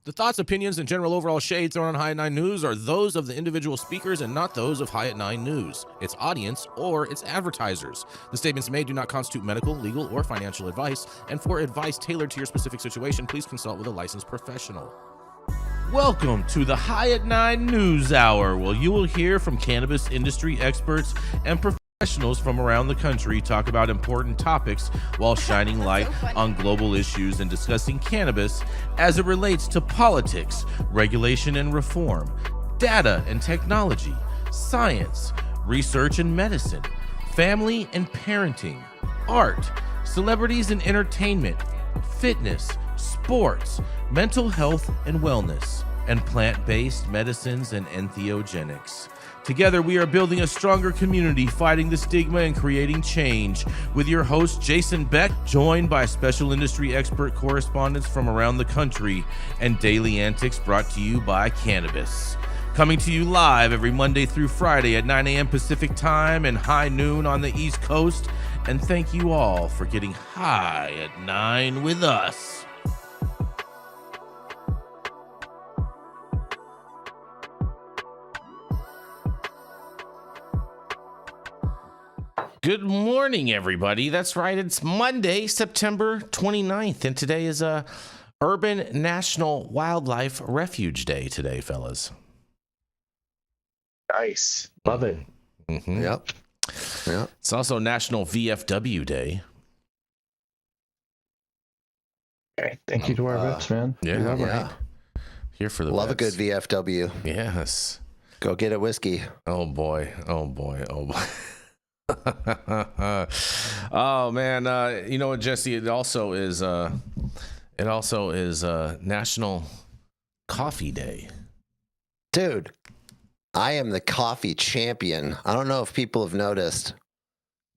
The thoughts, opinions, and general overall shades thrown on High at 9 News are those of the individual speakers and not those of High at 9 News, its audience, or its advertisers. The statements made do not constitute medical, legal, or financial advice, and for advice tailored to your specific situation, please consult with a licensed professional. Welcome to the High at 9 News Hour, where you will hear from cannabis industry experts and professionals from around the country talk about important topics while shining light on global issues and discussing cannabis as it relates to politics, regulation and reform, data and technology, science, research and medicine, family and parenting, art, celebrities and entertainment, fitness, sports, mental health and wellness, and plant-based medicines and entheogenics. Together, we are building a stronger community, fighting the stigma and creating change. With your host, Jason Beck, joined by special industry expert correspondents from around the country, and daily antics brought to you by Cannabis. Coming to you live every Monday through Friday at 9 a.m. Pacific Time and high noon on the East Coast. And thank you all for getting high at 9 with us. Good morning, everybody. That's right. It's Monday, September 29th, and today is Urban National Wildlife Refuge Day today, fellas. Nice. Love it. Mm-hmm. Yep. It's also National VFW Day. Okay. Thank you to our vets, man. Yeah. Yeah. Here for the Love vets. a good VFW. Yes. Go get a whiskey. Oh, boy. Oh, boy. Oh, boy. Oh man, you know what, Jesse? It also is National Coffee Day. Dude, I am the coffee champion. I don't know if people have noticed,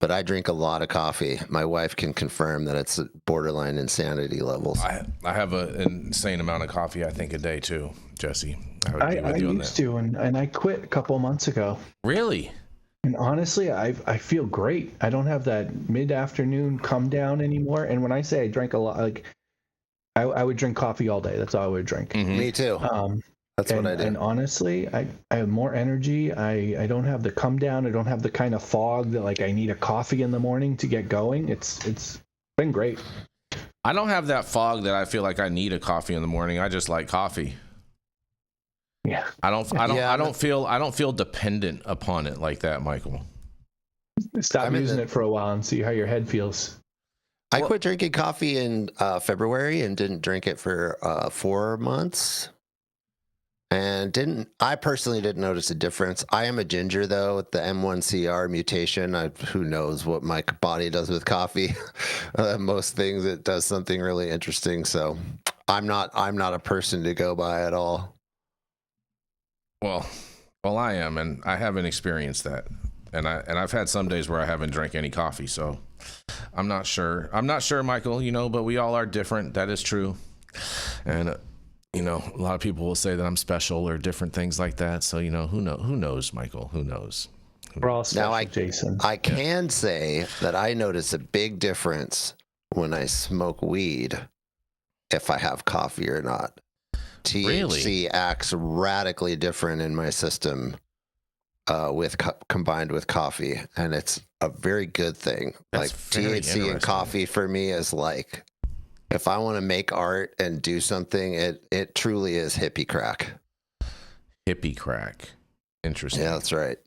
but I drink a lot of coffee. My wife can confirm that it's borderline insanity levels. I have an insane amount of coffee, I think, a day too, Jesse. I would agree I with you on used that. to, and I quit a couple of months ago. Really? And honestly, I feel great. I don't have that mid-afternoon come down anymore. And when I say I drank a lot, like I would drink coffee all day. That's all I would drink. Mm-hmm. Me too. That's what I do. And honestly, I have more energy. I don't have the come down. I don't have the kind of fog that like I need a coffee in the morning to get going. It's been great. I don't have that fog that I feel like I need a coffee in the morning. I just like coffee. Yeah. I don't feel dependent upon it like that, Michael. Stop using it for a while and see how your head feels. I quit drinking coffee in February and didn't drink it for 4 months. And I personally didn't notice a difference. I am a ginger though, with the M1CR mutation. Who knows what my body does with coffee? Most things it does something really interesting. So I'm not a person to go by at all. Well, I am, and I haven't experienced that, and I've had some days where I haven't drank any coffee, so I'm not sure. Michael. You know, but we all are different. That is true, and you know, a lot of people will say that I'm special or different things like that. So you know, who knows, Michael? Who knows? We're all special, Now Jason. I can say that I notice a big difference when I smoke weed, if I have coffee or not. THC Really? acts radically different in my system combined with coffee, and it's a very good thing. That's like very THC and interesting. coffee for me is like, if I want to make art and do something, it truly is hippie crack. Hippie crack. Interesting. Yeah, that's right.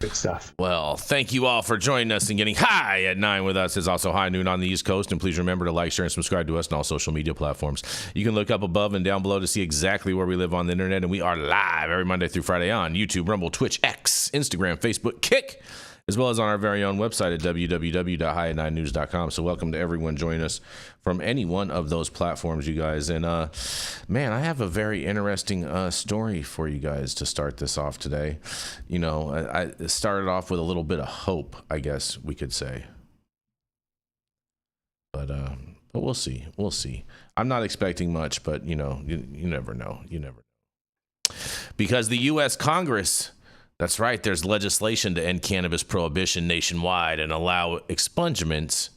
Good stuff. Well, thank you all for joining us and getting high at 9 with us. It's also high noon on the East Coast. And please remember to like, share, and subscribe to us on all social media platforms. You can look up above and down below to see exactly where we live on the internet. And we are live every Monday through Friday on YouTube, Rumble, Twitch, X, Instagram, Facebook, Kick, as well as on our very own website at www.highat9news.com. So welcome to everyone joining us from any one of those platforms, you guys. And man, I have a very interesting story for you guys to start this off today. You know, I started off with a little bit of hope, I guess we could say. But we'll see. We'll see. I'm not expecting much, but you know, you never know. You never know. Because the U.S. Congress, that's right, there's legislation to end cannabis prohibition nationwide and allow expungements,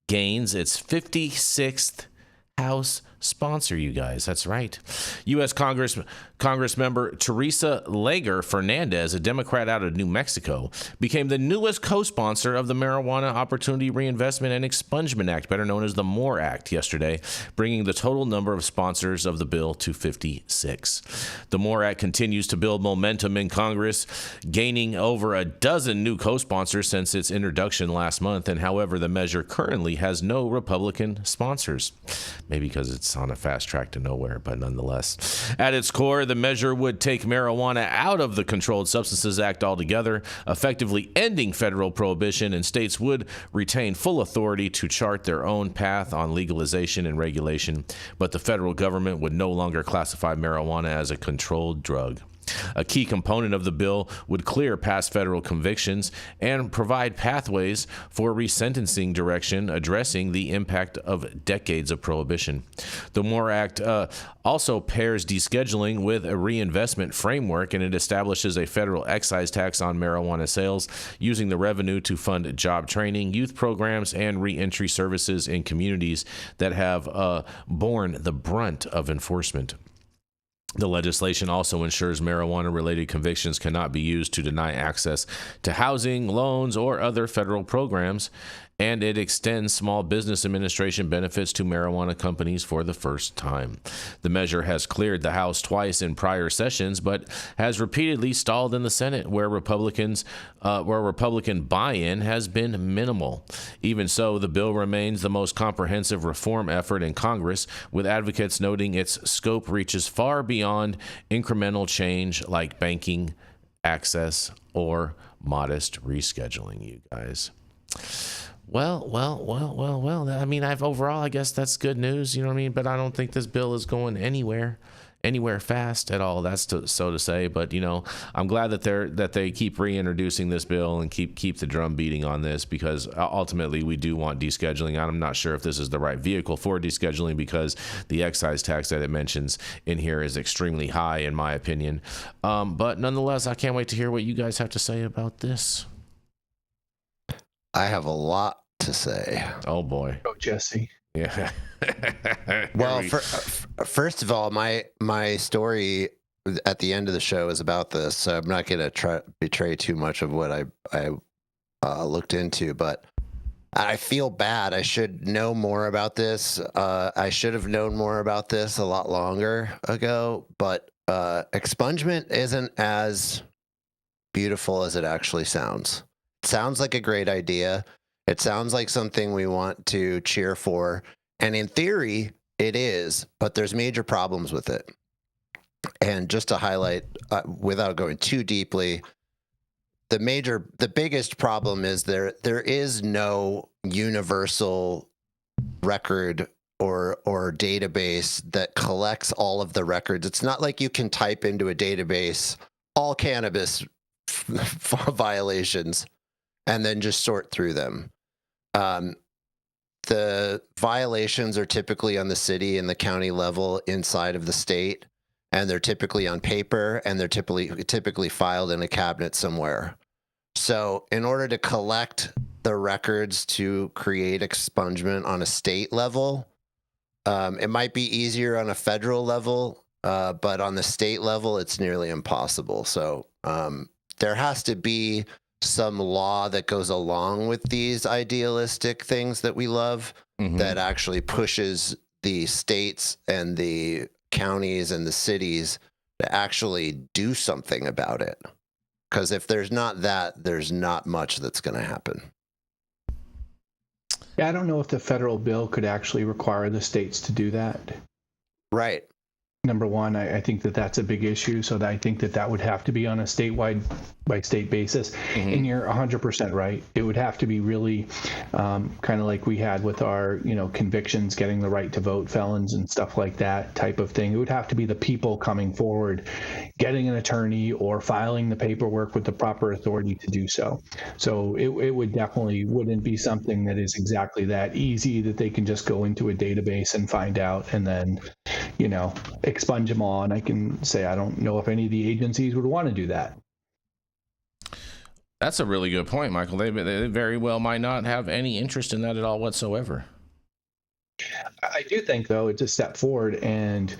gains its 56th House sponsor you guys. That's right. U.S. Congress member Teresa Lager Fernandez, a Democrat out of New Mexico, became the newest co-sponsor of the Marijuana Opportunity Reinvestment and Expungement Act, better known as the MORE Act, yesterday, bringing the total number of sponsors of the bill to 56. The MORE Act continues to build momentum in Congress, gaining over a dozen new co-sponsors since its introduction last month, and however, the measure currently has no Republican sponsors. Maybe because it's on a fast track to nowhere, but nonetheless. At its core, the measure would take marijuana out of the Controlled Substances Act altogether, effectively ending federal prohibition, and states would retain full authority to chart their own path on legalization and regulation, but the federal government would no longer classify marijuana as a controlled drug. A key component of the bill would clear past federal convictions and provide pathways for resentencing direction addressing the impact of decades of prohibition. The MORE Act also pairs descheduling with a reinvestment framework, and it establishes a federal excise tax on marijuana sales, using the revenue to fund job training, youth programs, and reentry services in communities that have borne the brunt of enforcement. The legislation also ensures marijuana-related convictions cannot be used to deny access to housing, loans, or other federal programs, and it extends Small Business Administration benefits to marijuana companies for the first time. The measure has cleared the House twice in prior sessions, but has repeatedly stalled in the Senate, where Republican buy-in has been minimal. Even so, the bill remains the most comprehensive reform effort in Congress, with advocates noting its scope reaches far beyond incremental change like banking access or modest rescheduling, you guys. Well. I mean, overall, I guess that's good news, you know what I mean? But I don't think this bill is going anywhere fast at all. That's so to say. But you know, I'm glad that they keep reintroducing this bill and keep the drum beating on this, because ultimately we do want descheduling. I'm not sure if this is the right vehicle for descheduling, because the excise tax that it mentions in here is extremely high, in my opinion. But nonetheless, I can't wait to hear what you guys have to say about this. I have a lot to say. Oh boy. Oh, Jesse. Yeah. Well, first of all, my story at the end of the show is about this, so I'm not going to try betray too much of what I looked into, but I feel bad. I should know more about this. I should have known more about this a lot longer ago, but expungement isn't as beautiful as it actually sounds. It sounds like a great idea. It sounds like something we want to cheer for. And in theory, it is, but there's major problems with it. And just to highlight, without going too deeply, the biggest problem is there is no universal record or database that collects all of the records. It's not like you can type into a database all cannabis violations and then just sort through them. The violations are typically on the city and the county level inside of the state, and they're typically on paper, and they're typically filed in a cabinet somewhere. So in order to collect the records to create expungement on a state level, it might be easier on a federal level, but on the state level, it's nearly impossible. So there has to be some law that goes along with these idealistic things that we love, that actually pushes the states and the counties and the cities to actually do something about it. Because if there's not that, there's not much that's going to happen. Yeah, I don't know if the federal bill could actually require the states to do that. Right. Number one, I think that's a big issue. So I think that would have to be on a statewide by state basis. And you're 100% right. It would have to be really kind of like we had with our, convictions, getting the right to vote, felons and stuff like that type of thing. It would have to be the people coming forward, getting an attorney or filing the paperwork with the proper authority to do so. So it would definitely wouldn't be something that is exactly that easy that they can just go into a database and find out and then, expunge them all. And I can say I don't know if any of the agencies would want to do that. That's a really good point, Michael. They very well might not have any interest in that at all whatsoever. I do think, though, it's a step forward. And,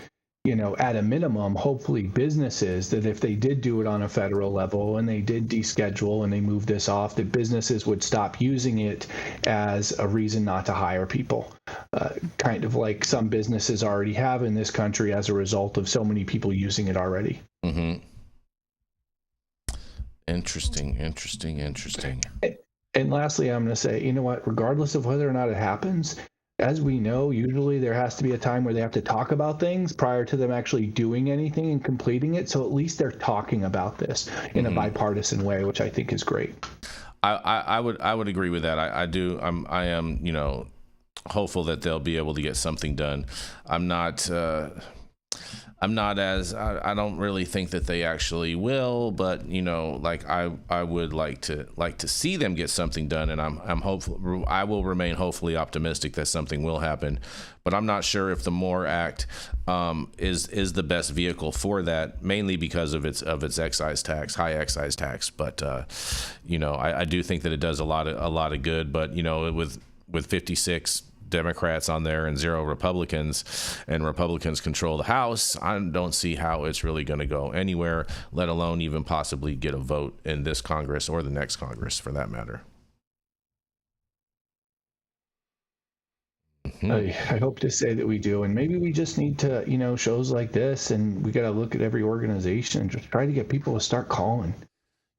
at a minimum, hopefully businesses, that if they did do it on a federal level and they did deschedule and they moved this off, that businesses would stop using it as a reason not to hire people. Kind of like some businesses already have in this country as a result of so many people using it already. Mm-hmm. Interesting. And lastly, I'm going to say, regardless of whether or not it happens, as we know, usually there has to be a time where they have to talk about things prior to them actually doing anything and completing it. So at least they're talking about this in a bipartisan way, which I think is great. I would agree with that. I am hopeful that they'll be able to get something done. I don't really think that they actually will, but I would like to see them get something done, and I'm hopeful. I will remain hopefully optimistic that something will happen, but I'm not sure if the MORE Act is the best vehicle for that, mainly because of its excise tax, high excise tax. But I do think that it does a lot of good. But with 56 Democrats on there and 0 Republicans, and Republicans control the House, I don't see how it's really going to go anywhere, let alone even possibly get a vote in this Congress or the next Congress for that matter. I hope to say that we do, and maybe we just need to, shows like this, and we got to look at every organization and just try to get people to start calling.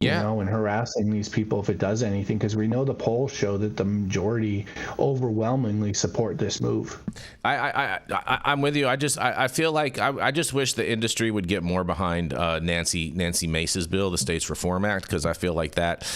And harassing these people if it does anything, because we know the polls show that the majority overwhelmingly support this move. I'm with you. I feel like I just wish the industry would get more behind Nancy Mace's bill, the States Reform Act, because I feel like that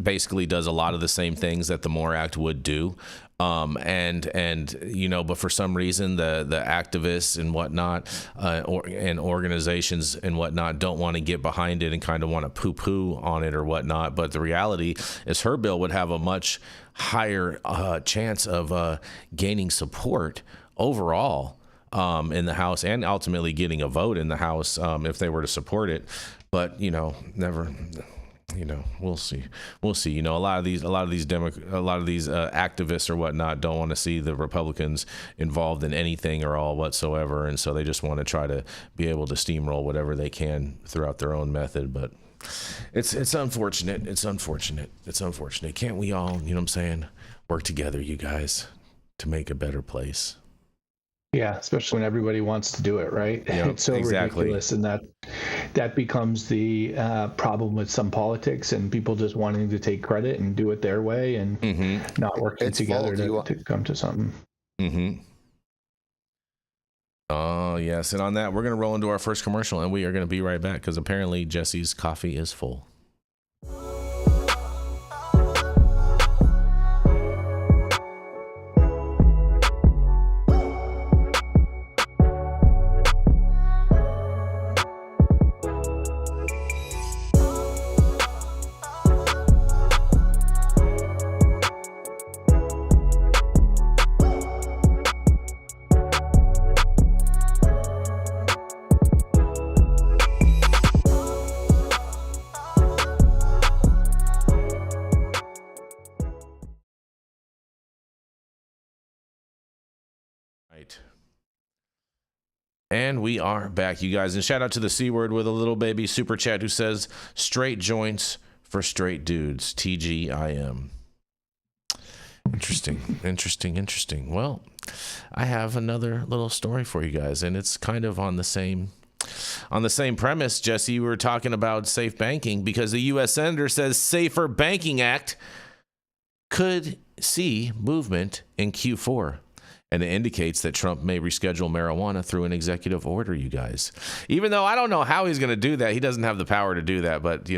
basically does a lot of the same things that the MORE Act would do. But for some reason the activists and whatnot, and organizations and whatnot don't want to get behind it and kind of want to poo-poo on it or whatnot. But the reality is her bill would have a much higher chance of gaining support overall in the House, and ultimately getting a vote in the House if they were to support it. But never. We'll see. A lot of these activists or whatnot don't want to see the Republicans involved in anything or all whatsoever, and so they just want to try to be able to steamroll whatever they can throughout their own method. But it's unfortunate. It's unfortunate. Can't we all, work together, you guys, to make a better place? Yeah, especially when everybody wants to do it, right? Yep, it's so exactly. ridiculous, and that becomes the problem with some politics and people just wanting to take credit and do it their way and not working together to come to something. Oh, yes. And on that, we're going to roll into our first commercial, and we are going to be right back because apparently Jesse's coffee is full. And we are back, you guys. And shout out to the C word with a little baby super chat who says, straight joints for straight dudes, TGIM. Interesting. Well, I have another little story for you guys, and it's kind of on the same premise. Jesse, we were talking about safe banking because the U.S. Senator says Safer Banking Act could see movement in Q4. And it indicates that Trump may reschedule marijuana through an executive order, you guys. Even though I don't know how he's going to do that. He doesn't have the power to do that, but,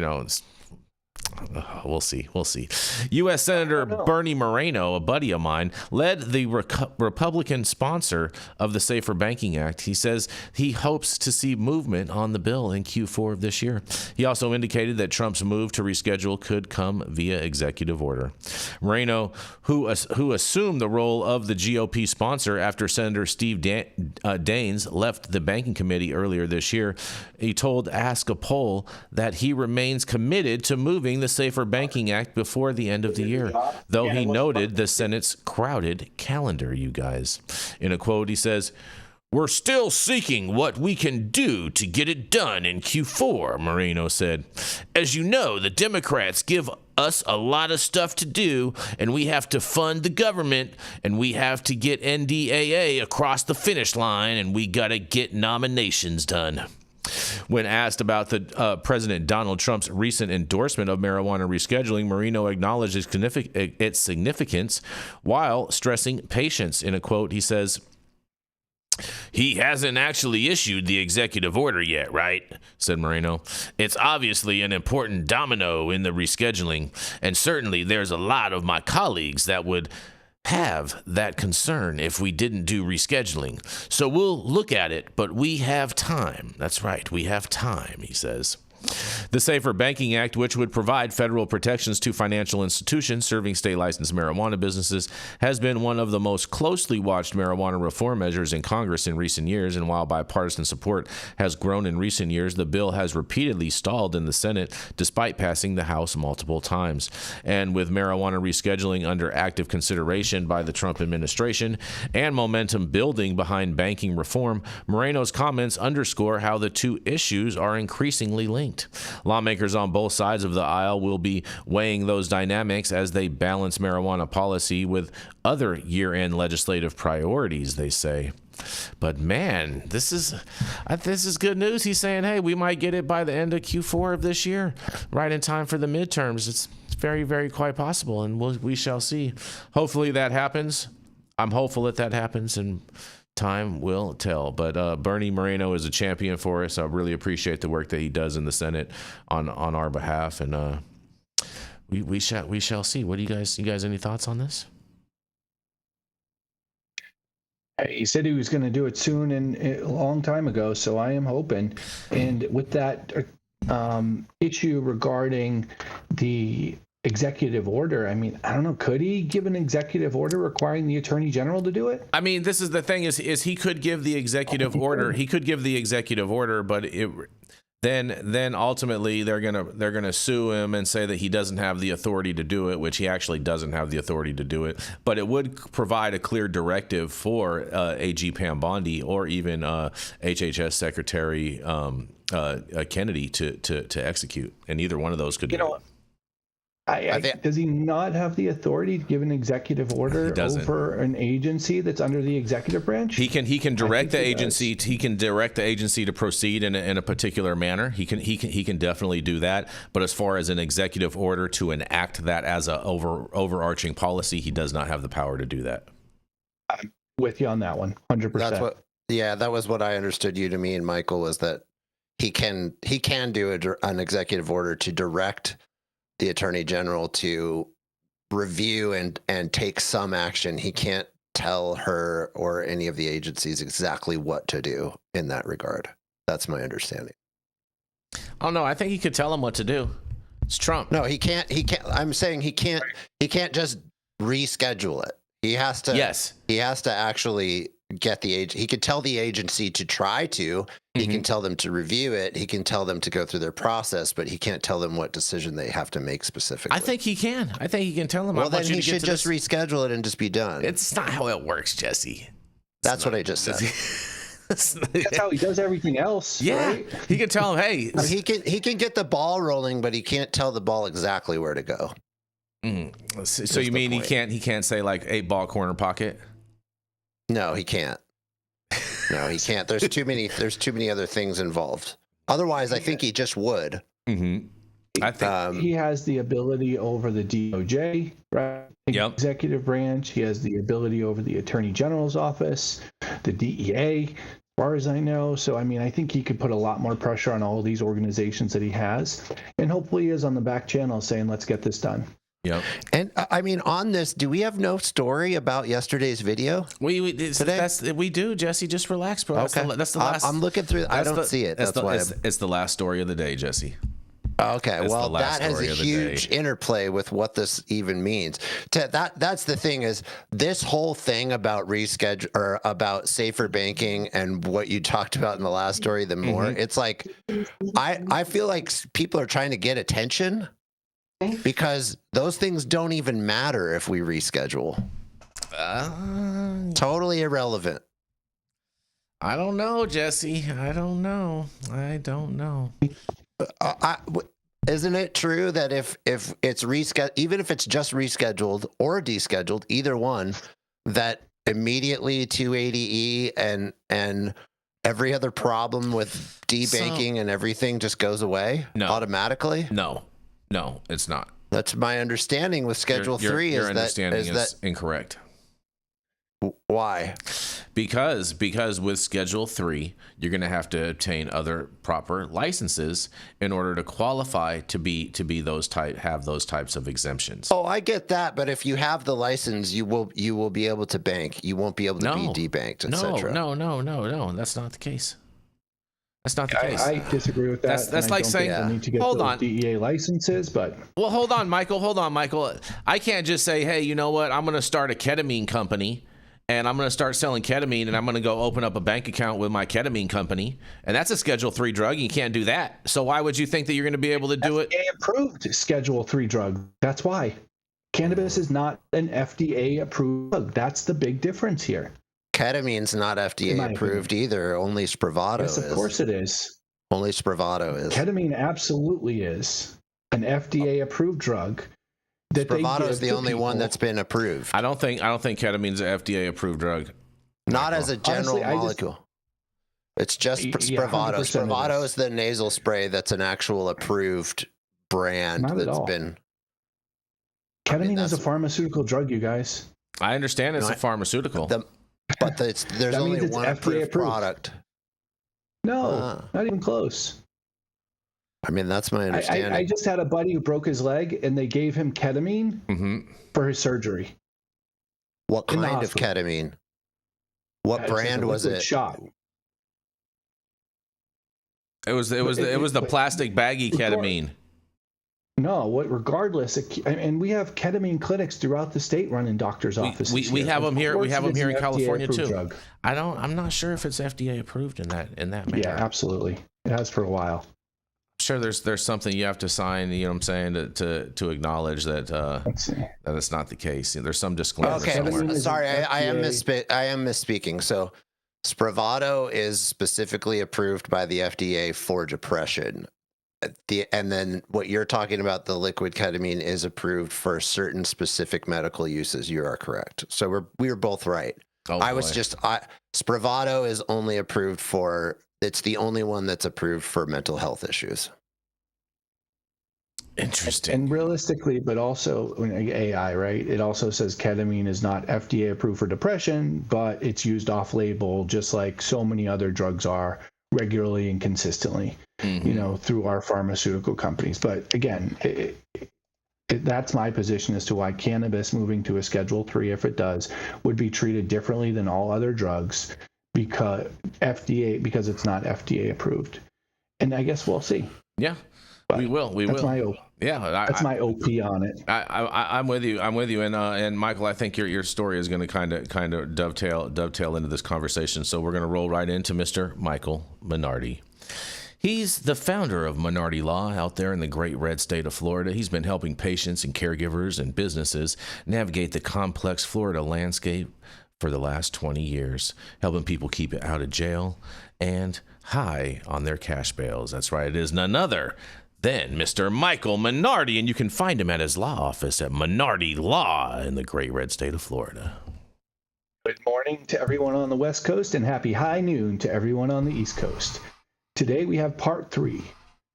we'll see. U.S. Senator Bernie Moreno, a buddy of mine, led the Republican sponsor of the Safer Banking Act. He says he hopes to see movement on the bill in Q4 of this year. He also indicated that Trump's move to reschedule could come via executive order. Moreno, who assumed the role of the GOP sponsor after Senator Steve Daines left the banking committee earlier this year, he told Ask a Poll that he remains committed to moving the Safer Banking Act before the end of the year, though he noted the Senate's crowded calendar, you guys. In a quote, he says, "We're still seeking what we can do to get it done in Q4, Moreno said. As you know, the Democrats give us a lot of stuff to do, and we have to fund the government, and we have to get NDAA across the finish line, and we got to get nominations done." When asked about the President Donald Trump's recent endorsement of marijuana rescheduling, Moreno acknowledged its significance while stressing patience. In a quote, he says, "He hasn't actually issued the executive order yet, right?" said Moreno. "It's obviously an important domino in the rescheduling, and certainly there's a lot of my colleagues that would have that concern if we didn't do rescheduling. So we'll look at it, but we have time." That's right, we have time, he says. The Safer Banking Act, which would provide federal protections to financial institutions serving state-licensed marijuana businesses, has been one of the most closely watched marijuana reform measures in Congress in recent years, and while bipartisan support has grown in recent years, the bill has repeatedly stalled in the Senate despite passing the House multiple times. And with marijuana rescheduling under active consideration by the Trump administration and momentum building behind banking reform, Moreno's comments underscore how the two issues are increasingly linked. Lawmakers on both sides of the aisle will be weighing those dynamics as they balance marijuana policy with other year-end legislative priorities, they say. But man, this is good news. He's saying, hey, we might get it by the end of Q4 of this year, right in time for the midterms. It's very, very quite possible, and we shall see. Hopefully that happens. I'm hopeful that happens, and time will tell. But Bernie Moreno is a champion for us. I really appreciate the work that he does in the Senate on our behalf, and we shall see. What do you guys any thoughts on this? He said he was going to do it soon and a long time ago, so I am hoping. And with that issue regarding the executive order, I mean, I don't know, could he give an executive order requiring the attorney general to do it? I mean, this is the thing, is he could give the executive order. He could give the executive order, but then ultimately they're gonna sue him and say that he doesn't have the authority to do it, which he actually doesn't have the authority to do it. But it would provide a clear directive for AG Pam Bondi or even HHS Secretary Kennedy to execute, and either one of those could do it. Does he not have the authority to give an executive order over an agency that's under the executive branch? He can direct the agency. He can direct the agency to proceed in a particular manner. He can definitely do that. But as far as an executive order to enact that as a overarching policy, he does not have the power to do that. I'm with you on that one, 100%. That was what I understood you to mean, Michael, was that he can do an executive order to direct the attorney general to review and take some action. He can't tell her or any of the agencies exactly what to do in that regard. That's my understanding. Oh no, I think he could tell them what to do. It's Trump. No, he can't. I'm saying he can't just reschedule it. He has to. Yes. He has to actually get the age. He could tell the agency to try to. He can tell them to review it. He can tell them to go through their process, but he can't tell them what decision they have to make specifically. I think he can. I think he can tell them. Well, then he should just reschedule it and just be done. It's not how it works, Jesse. That's what I just said. That's how he does everything else. Yeah, right? He can tell him, hey. He can get the ball rolling, but he can't tell the ball exactly where to go. So you mean he can't say like 8-ball corner pocket? No, he can't. No, he can't. There's too many other things involved. Otherwise, I think he just would. I think he has the ability over the DOJ, right? Yep. Executive branch. He has the ability over the Attorney General's office, the DEA, as far as I know. So, I mean, I think he could put a lot more pressure on all these organizations that he has, and hopefully he is on the back channel saying, let's get this done. Yep. And I mean, on this, do we have no story about yesterday's video? We do, Jesse. Just relax, bro. Okay. That's the last. I'm looking through. I don't see it. It's the last story of the day, Jesse. Okay, well, that has a huge interplay with what this even means. That's the thing, is this whole thing about reschedule or about safer banking and what you talked about in the last story. The more it's like, I feel like people are trying to get attention. Because those things don't even matter if we reschedule. Totally irrelevant. I don't know, Jesse. I don't know. Isn't it true that if it's rescheduled, even if it's just rescheduled or descheduled, either one, that immediately 280E and every other problem with debanking and everything just goes away automatically? No, it's not. That's my understanding with Schedule 3. Your understanding is incorrect. Why? Because with Schedule 3, you're going to have to obtain other proper licenses in order to qualify to be have those types of exemptions. Oh, I get that, but if you have the license, you will be able to bank. You won't be able to be debanked, etc. No, that's not the case. That's not the case. I disagree with that. That's like saying, need to get hold on, DEA licenses, but hold on, Michael. I can't just say, hey, you know what? I'm going to start a ketamine company, and I'm going to start selling ketamine, and I'm going to go open up a bank account with my ketamine company, and that's a Schedule 3 drug. You can't do that. So why would you think that you're going to be able to do it? FDA approved Schedule 3 drug. That's why cannabis is not an FDA approved drug. That's the big difference here. Ketamine's not FDA approved either. Only Spravato is. Yes, of course it is. Only Spravato is. Ketamine absolutely is an FDA approved drug. Spravato is the only one that's been approved. I don't think ketamine's an FDA approved drug. Not as a general molecule. It's just Spravato. Spravato is the nasal spray that's an actual approved brand that's been. Ketamine is a pharmaceutical drug, you guys. I understand it's a pharmaceutical. But there's only one approved product. No, not even close. I mean, that's my understanding. I just had a buddy who broke his leg, and they gave him ketamine for his surgery. What kind of ketamine? What brand was it? Shot. It was the plastic baggy ketamine. No, regardless, and we have ketamine clinics throughout the state running doctors' offices. We have them here. We have them here in California too. Drug. I'm not sure if it's FDA approved in that manner. Yeah, absolutely. It has for a while. I'm sure there's something you have to sign. You know what I'm saying, to acknowledge that that it's not the case. There's some disclaimer. Okay, sorry, I am misspeaking. So, Spravato is specifically approved by the FDA for depression. And then what you're talking about, the liquid ketamine, is approved for certain specific medical uses. You are correct. So we were both right. Spravato is only approved for. It's the only one that's approved for mental health issues. Interesting. And realistically, but also AI, right? It also says ketamine is not FDA approved for depression, but it's used off-label, just like so many other drugs are, regularly and consistently, through our pharmaceutical companies. But again, that's my position as to why cannabis moving to a Schedule 3, if it does, would be treated differently than all other drugs because it's not FDA approved. And I guess we'll see. Yeah, but we will. That's my OP on it. I'm with you. And Michael, I think your story is going to kind of dovetail into this conversation. So we're going to roll right into Mr. Michael Minardi. He's the founder of Minardi Law out there in the great red state of Florida. He's been helping patients and caregivers and businesses navigate the complex Florida landscape for the last 20 years, helping people keep it out of jail and high on their cash bails. That's right, it is none other than Mr. Michael Minardi, and you can find him at his law office at Minardi Law in the great red state of Florida. Good morning to everyone on the West Coast, and happy high noon to everyone on the East Coast. Today we have part 3,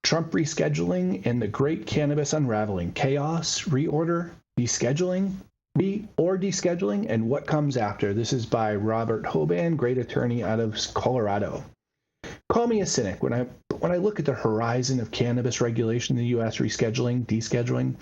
Trump rescheduling and the great cannabis unraveling, chaos, reorder, descheduling, descheduling, and what comes after. This is by Robert Hoban, great attorney out of Colorado. Call me a cynic when I look at the horizon of cannabis regulation in the U.S., rescheduling, descheduling,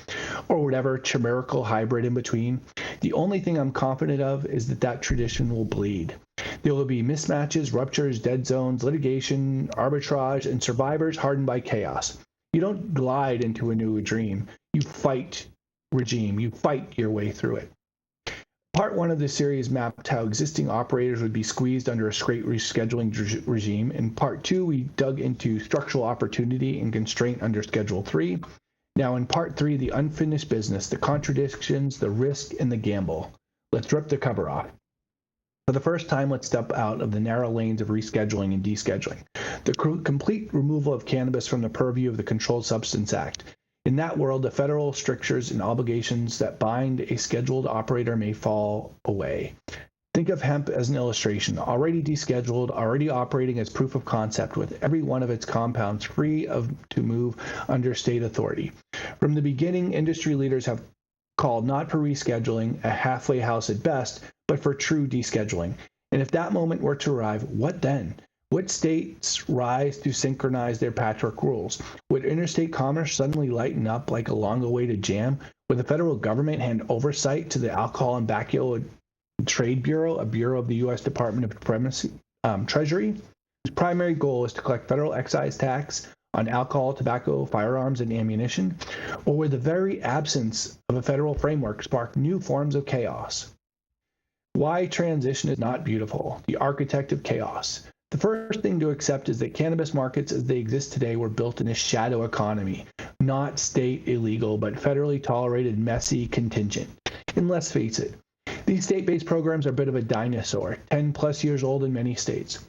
or whatever chimerical hybrid in between. The only thing I'm confident of is that tradition will bleed. There will be mismatches, ruptures, dead zones, litigation, arbitrage, and survivors hardened by chaos. You don't glide into a new dream. You fight regime. You fight your way through it. Part 1 of this series mapped how existing operators would be squeezed under a straight rescheduling regime. In Part 2, we dug into structural opportunity and constraint under Schedule 3. Now in part 3, the unfinished business, the contradictions, the risk, and the gamble. Let's rip the cover off. For the first time, let's step out of the narrow lanes of rescheduling and descheduling. The complete removal of cannabis from the purview of the Controlled Substance Act. In that world, the federal strictures and obligations that bind a scheduled operator may fall away. Think of hemp as an illustration, already descheduled, already operating as proof of concept with every one of its compounds free to move under state authority. From the beginning, industry leaders have called not for rescheduling, a halfway house at best, but for true descheduling. And if that moment were to arrive, what then? Would states rise to synchronize their patchwork rules? Would interstate commerce suddenly lighten up like a long-awaited jam? Would the federal government hand oversight to the Alcohol and Tobacco Trade Bureau, a bureau of the U.S. Department of Treasury, whose primary goal is to collect federal excise tax on alcohol, tobacco, firearms, and ammunition? Or would the very absence of a federal framework spark new forms of chaos? Why transition is not beautiful, the architect of chaos. The first thing to accept is that cannabis markets as they exist today were built in a shadow economy, not state illegal, but federally tolerated, messy, contingent. And let's face it, these state-based programs are a bit of a dinosaur, 10 plus years old in many states.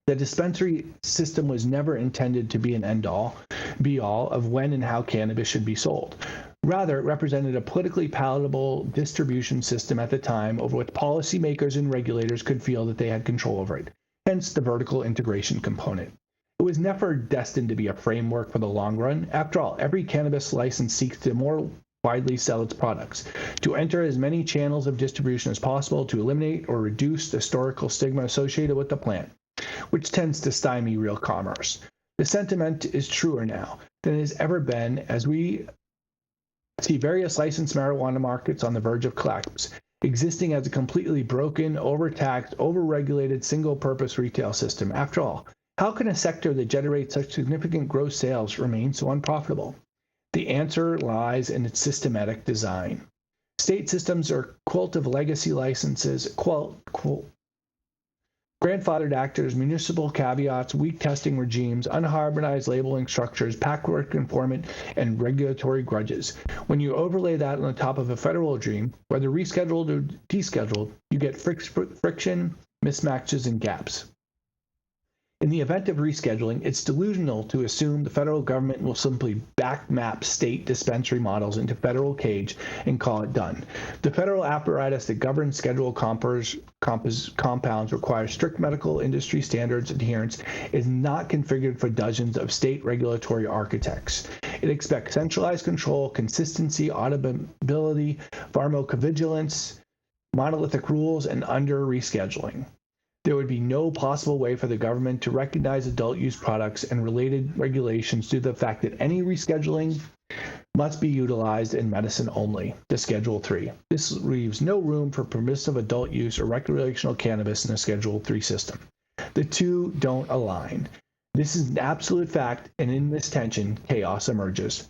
The dispensary system was never intended to be an end-all, be-all of when and how cannabis should be sold. Rather, it represented a politically palatable distribution system at the time over which policymakers and regulators could feel that they had control over it, hence the vertical integration component. It was never destined to be a framework for the long run. After all, every cannabis license seeks to more widely sell its products, to enter as many channels of distribution as possible, to eliminate or reduce the historical stigma associated with the plant, which tends to stymie real commerce. The sentiment is truer now than it has ever been, as we see various licensed marijuana markets on the verge of collapse, existing as a completely broken, overtaxed, overregulated, single-purpose retail system. After all, how can a sector that generates such significant gross sales remain so unprofitable? The answer lies in its systematic design. State systems are quilt of legacy licenses, grandfathered actors, municipal caveats, weak testing regimes, unharmonized labeling structures, backward conformant, and regulatory grudges. When you overlay that on the top of a federal regime, whether rescheduled or descheduled, you get friction, mismatches, and gaps. In the event of rescheduling, it's delusional to assume the federal government will simply backmap state dispensary models into federal cage and call it done. The federal apparatus that governs scheduled compounds requires strict medical industry standards adherence is not configured for dozens of state regulatory architects. It expects centralized control, consistency, auditability, pharmacovigilance, monolithic rules, and under rescheduling. There would be no possible way for the government to recognize adult use products and related regulations due to the fact that any rescheduling must be utilized in medicine only, the Schedule 3. This leaves no room for permissive adult use or recreational cannabis in a Schedule 3 system. The two don't align. This is an absolute fact, and in this tension, chaos emerges.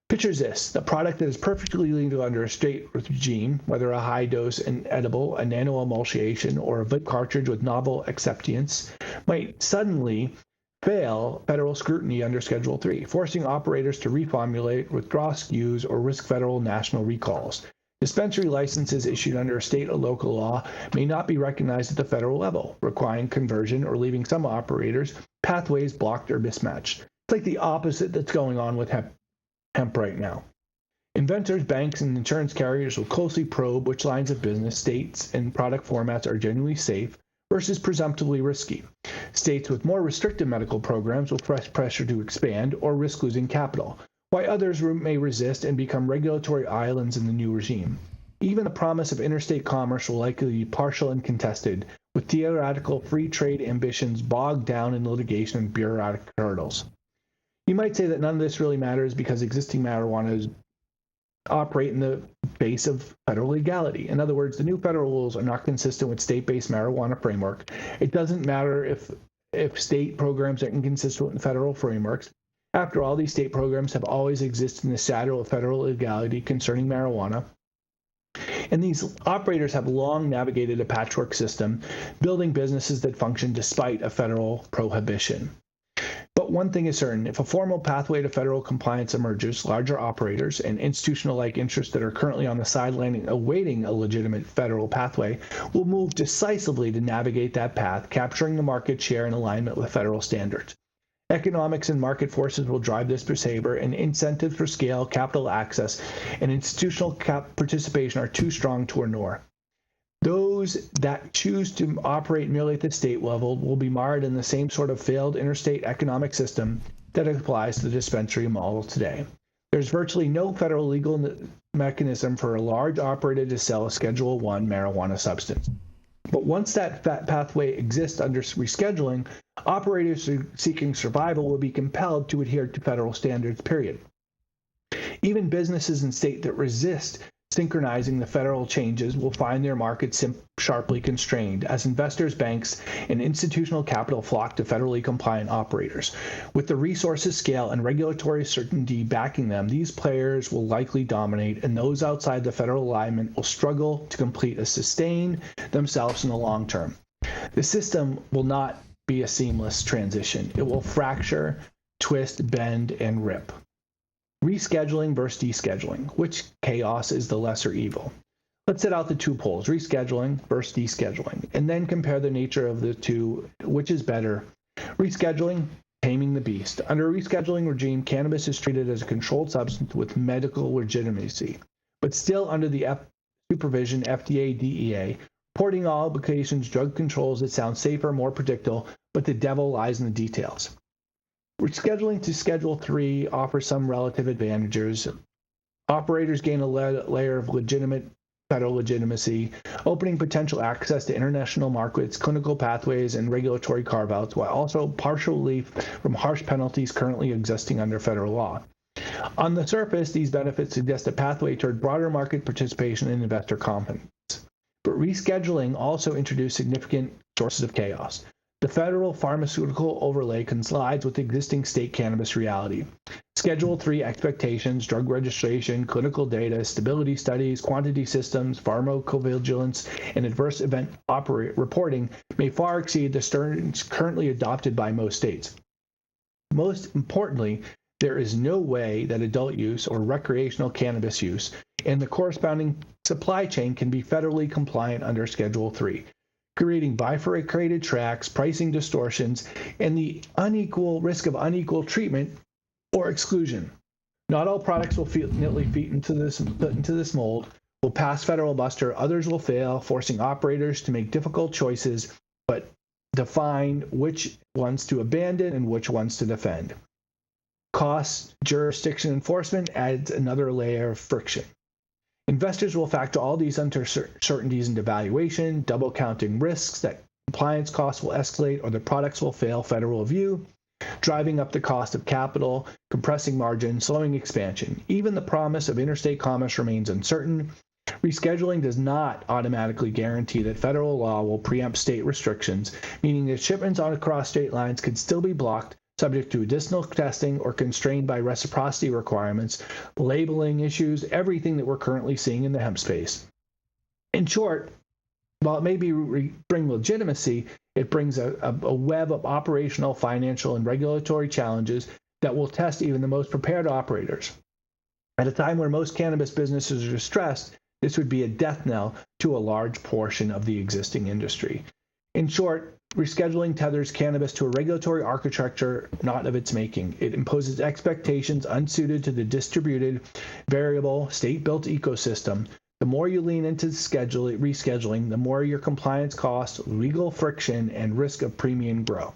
Picture this, the product that is perfectly legal under a state regime, whether a high dose and edible, a nano-emulsion, or a vape cartridge with novel excipients, might suddenly fail federal scrutiny under Schedule 3, forcing operators to reformulate, withdraw SKUs, or risk federal national recalls. Dispensary licenses issued under a state or local law may not be recognized at the federal level, requiring conversion or leaving some operators pathways blocked or mismatched. It's like the opposite that's going on with hemp right now. Inventors, banks, and insurance carriers will closely probe which lines of business, states, and product formats are genuinely safe versus presumptively risky. States with more restrictive medical programs will press pressure to expand or risk losing capital, while others may resist and become regulatory islands in the new regime. Even the promise of interstate commerce will likely be partial and contested, with theoretical free trade ambitions bogged down in litigation and bureaucratic hurdles. You might say that none of this really matters because existing marijuana operate in the face of federal legality. In other words, the new federal rules are not consistent with state-based marijuana framework. It doesn't matter if state programs are inconsistent with federal frameworks. After all, these state programs have always existed in the shadow of federal legality concerning marijuana. And these operators have long navigated a patchwork system, building businesses that function despite a federal prohibition. But one thing is certain: if a formal pathway to federal compliance emerges, larger operators and institutional-like interests that are currently on the sideline awaiting a legitimate federal pathway will move decisively to navigate that path, capturing the market share in alignment with federal standards. Economics and market forces will drive this behavior, and incentives for scale, capital access, and institutional participation are too strong to ignore. Those that choose to operate merely at the state level will be marred in the same sort of failed interstate economic system that applies to the dispensary model today. There's virtually no federal legal mechanism for a large operator to sell a Schedule I marijuana substance. But once that pathway exists under rescheduling, operators seeking survival will be compelled to adhere to federal standards, period. Even businesses in states that resist synchronizing the federal changes will find their markets sharply constrained as investors, banks, and institutional capital flock to federally compliant operators. With the resources, scale, and regulatory certainty backing them, these players will likely dominate, and those outside the federal alignment will struggle to sustain themselves in the long term. The system will not be a seamless transition. It will fracture, twist, bend, and rip. Rescheduling versus descheduling. Which chaos is the lesser evil? Let's set out the two poles, rescheduling versus descheduling, and then compare the nature of the two, which is better. Rescheduling, taming the beast. Under a rescheduling regime, cannabis is treated as a controlled substance with medical legitimacy, but still under the supervision FDA, DEA. Reporting all applications, drug controls, it sounds safer, more predictable, but the devil lies in the details. Rescheduling to Schedule III offers some relative advantages. Operators gain a layer of legitimate federal legitimacy, opening potential access to international markets, clinical pathways, and regulatory carve-outs, while also partial relief from harsh penalties currently existing under federal law. On the surface, these benefits suggest a pathway toward broader market participation and investor confidence. But rescheduling also introduced significant sources of chaos. The federal pharmaceutical overlay collides with existing state cannabis reality. Schedule III expectations, drug registration, clinical data, stability studies, quantity systems, pharmacovigilance, and adverse event reporting may far exceed the standards currently adopted by most states. Most importantly, there is no way that adult use or recreational cannabis use and the corresponding supply chain can be federally compliant under Schedule III, creating bifurcated tracks, pricing distortions, and the risk of unequal treatment or exclusion. Not all products will neatly fit into this mold, will pass federal muster, others will fail, forcing operators to make difficult choices, but define which ones to abandon and which ones to defend. Cost, jurisdiction enforcement adds another layer of friction. Investors will factor all these uncertainties into valuation, double counting risks that compliance costs will escalate or the products will fail federal review, driving up the cost of capital, compressing margins, slowing expansion. Even the promise of interstate commerce remains uncertain. Rescheduling does not automatically guarantee that federal law will preempt state restrictions, meaning that shipments across state lines could still be blocked, subject to additional testing or constrained by reciprocity requirements, labeling issues, everything that we're currently seeing in the hemp space. In short, while it may bring legitimacy, it brings a web of operational, financial, and regulatory challenges that will test even the most prepared operators. At a time where most cannabis businesses are distressed, this would be a death knell to a large portion of the existing industry. In short, rescheduling tethers cannabis to a regulatory architecture not of its making. It imposes expectations unsuited to the distributed, variable, state-built ecosystem. The more you lean into rescheduling, the more your compliance costs, legal friction, and risk of premium grow.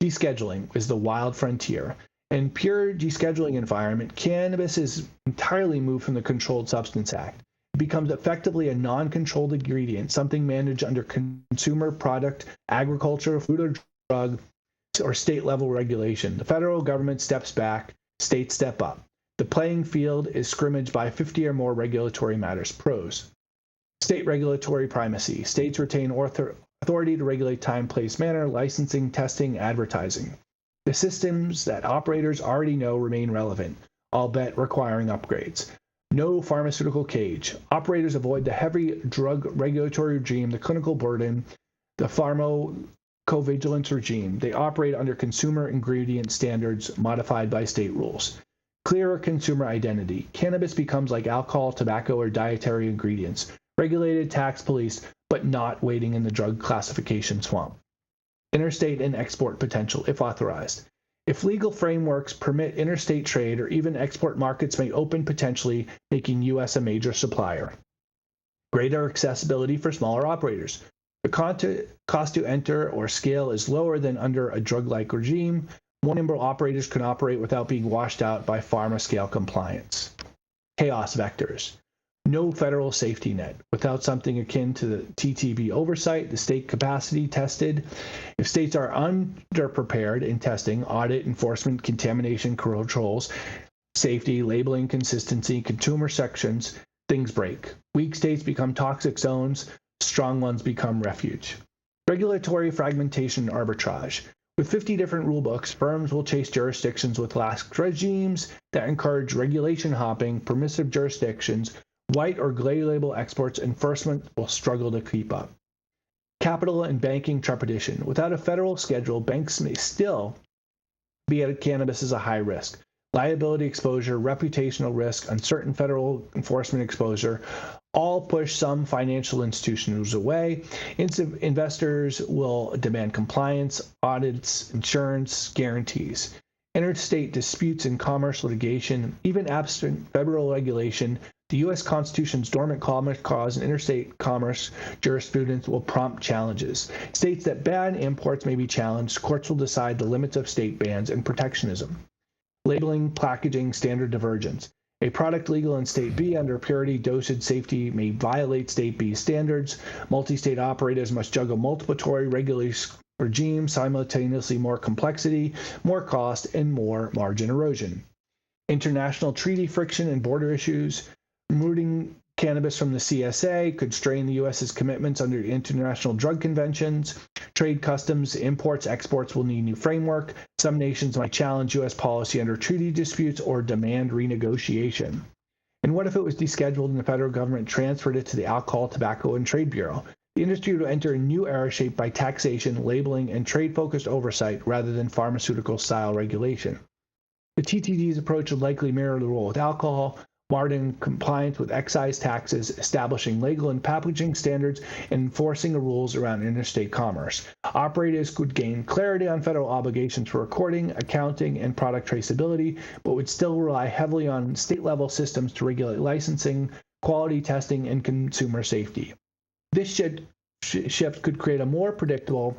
Descheduling is the wild frontier. In pure descheduling environment, cannabis is entirely moved from the Controlled Substance Act. It becomes effectively a non-controlled ingredient, something managed under consumer product, agriculture, food or drug, or state-level regulation. The federal government steps back, states step up. The playing field is scrimmaged by 50 or more regulatory matters. Pros: state regulatory primacy. States retain authority to regulate time, place, manner, licensing, testing, advertising. The systems that operators already know remain relevant, albeit requiring upgrades. No pharmaceutical cage. Operators avoid the heavy drug regulatory regime, the clinical burden, the pharmacovigilance regime. They operate under consumer ingredient standards modified by state rules. Clearer consumer identity. Cannabis becomes like alcohol, tobacco, or dietary ingredients. Regulated, tax policed, but not waiting in the drug classification swamp. Interstate and export potential, if authorized. If legal frameworks permit interstate trade or even export markets may open potentially, making U.S. a major supplier. Greater accessibility for smaller operators. The cost to enter or scale is lower than under a drug-like regime. More nimble operators can operate without being washed out by pharma-scale compliance. Chaos vectors. No federal safety net. Without something akin to the TTB oversight, the state capacity tested. If states are underprepared in testing, audit, enforcement, contamination controls, safety, labeling, consistency, consumer sections, things break. Weak states become toxic zones. Strong ones become refuge. Regulatory fragmentation and arbitrage. With 50 different rulebooks, firms will chase jurisdictions with lax regimes that encourage regulation hopping, permissive jurisdictions, white or gray label exports, enforcement will struggle to keep up. Capital and banking trepidation. Without a federal schedule, banks may still be at cannabis as a high risk. Liability exposure, reputational risk, uncertain federal enforcement exposure, all push some financial institutions away. Investors will demand compliance, audits, insurance, guarantees. Interstate disputes and commerce litigation, even absent federal regulation, the U.S. Constitution's dormant commerce clause and interstate commerce jurisprudence will prompt challenges. States that ban imports may be challenged. Courts will decide the limits of state bans and protectionism. Labeling, packaging, standard divergence. A product legal in State B under purity, dosage, safety may violate State B standards. Multi-state operators must juggle multiple regulatory regimes, simultaneously more complexity, more cost, and more margin erosion. International treaty friction and border issues. Removing cannabis from the CSA could strain the U.S.'s commitments under international drug conventions. Trade customs, imports, exports will need new framework. Some nations might challenge U.S. policy under treaty disputes or demand renegotiation. And what if it was descheduled and the federal government transferred it to the Alcohol, Tobacco, and Trade Bureau? The industry would enter a new era shaped by taxation, labeling, and trade-focused oversight rather than pharmaceutical-style regulation. The TTD's approach would likely mirror the role with alcohol, marred in compliance with excise taxes, establishing legal and packaging standards, and enforcing the rules around interstate commerce. Operators could gain clarity on federal obligations for recording, accounting, and product traceability, but would still rely heavily on state-level systems to regulate licensing, quality testing, and consumer safety. This shift could create a more predictable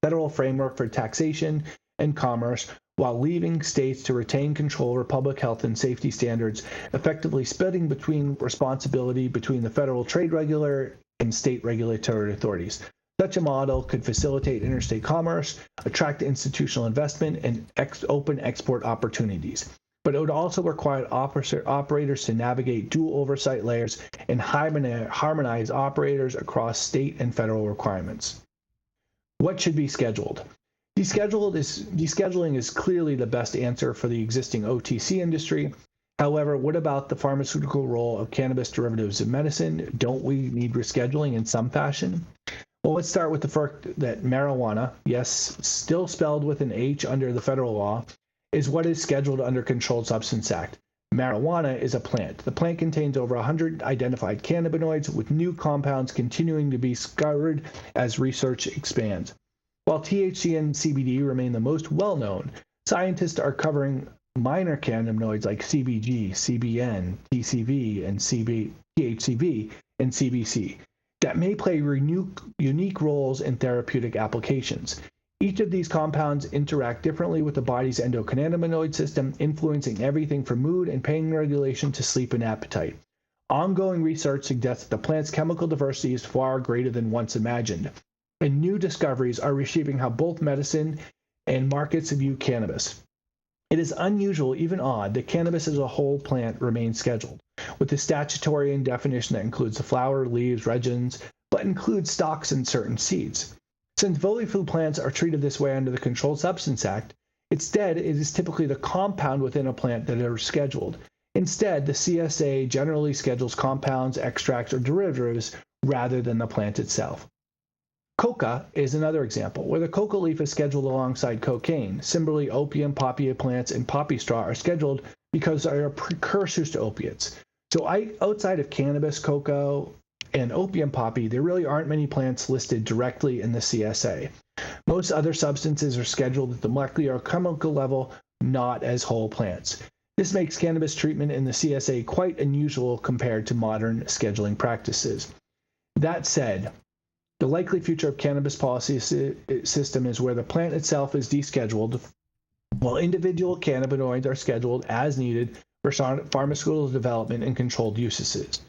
federal framework for taxation and commerce, while leaving states to retain control over public health and safety standards, effectively splitting between responsibility between the federal trade regulator and state regulatory authorities. Such a model could facilitate interstate commerce, attract institutional investment, and open export opportunities. But it would also require operators to navigate dual oversight layers and harmonize operators across state and federal requirements. What should be scheduled? Descheduling is clearly the best answer for the existing OTC industry. However, what about the pharmaceutical role of cannabis derivatives in medicine? Don't we need rescheduling in some fashion? Well, let's start with the fact that marijuana, yes, still spelled with an H under the federal law, is what is scheduled under Controlled Substance Act. Marijuana is a plant. The plant contains over 100 identified cannabinoids, with new compounds continuing to be discovered as research expands. While THC and CBD remain the most well-known, scientists are covering minor cannabinoids like CBG, CBN, TCV, and THCV, and CBC that may play unique roles in therapeutic applications. Each of these compounds interact differently with the body's endocannabinoid system, influencing everything from mood and pain regulation to sleep and appetite. Ongoing research suggests that the plant's chemical diversity is far greater than once imagined, and new discoveries are reshaping how both medicine and markets view cannabis. It is unusual, even odd, that cannabis as a whole plant remains scheduled, with the statutory definition that includes the flower, leaves, resins, but includes stalks and certain seeds. Since food plants are treated this way under the Controlled Substance Act, instead it is typically the compound within a plant that are scheduled. Instead, the CSA generally schedules compounds, extracts, or derivatives rather than the plant itself. Coca is another example, where the coca leaf is scheduled alongside cocaine. Similarly, opium, poppy plants, and poppy straw are scheduled because they are precursors to opiates. So outside of cannabis, cocoa, and opium poppy, there really aren't many plants listed directly in the CSA. Most other substances are scheduled at the molecular or chemical level, not as whole plants. This makes cannabis treatment in the CSA quite unusual compared to modern scheduling practices. That said, the likely future of cannabis policy system is where the plant itself is descheduled, while individual cannabinoids are scheduled as needed for pharmaceutical development and controlled uses.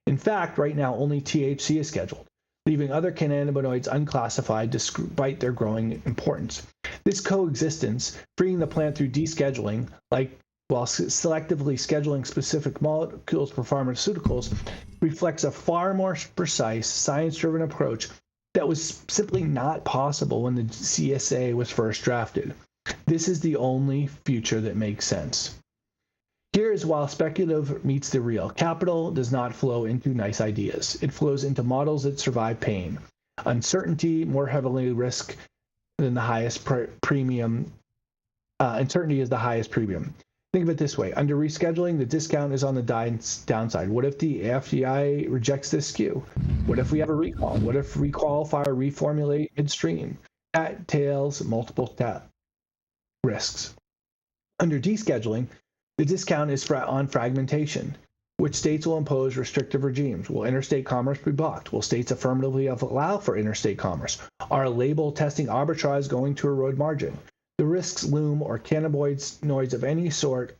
In fact, right now only THC is scheduled, leaving other cannabinoids unclassified despite their growing importance. This coexistence, freeing the plant through descheduling, while selectively scheduling specific molecules for pharmaceuticals, reflects a far more precise, science-driven approach that was simply not possible when the CSA was first drafted. This is the only future that makes sense. Here is while speculative meets the real. Capital does not flow into nice ideas. It flows into models that survive pain. Uncertainty more heavily risk than the highest premium. Uncertainty is the highest premium. Think of it this way. Under rescheduling, the discount is on the downside. What if the FDI rejects this SKU? What if we have a recall? What if requalify or reformulate midstream? That entails multiple risks. Under descheduling, the discount is on fragmentation. Which states will impose restrictive regimes? Will interstate commerce be blocked? Will states affirmatively allow for interstate commerce? Are label testing arbitrage going to erode margin? The risks loom, or cannabinoids of any sort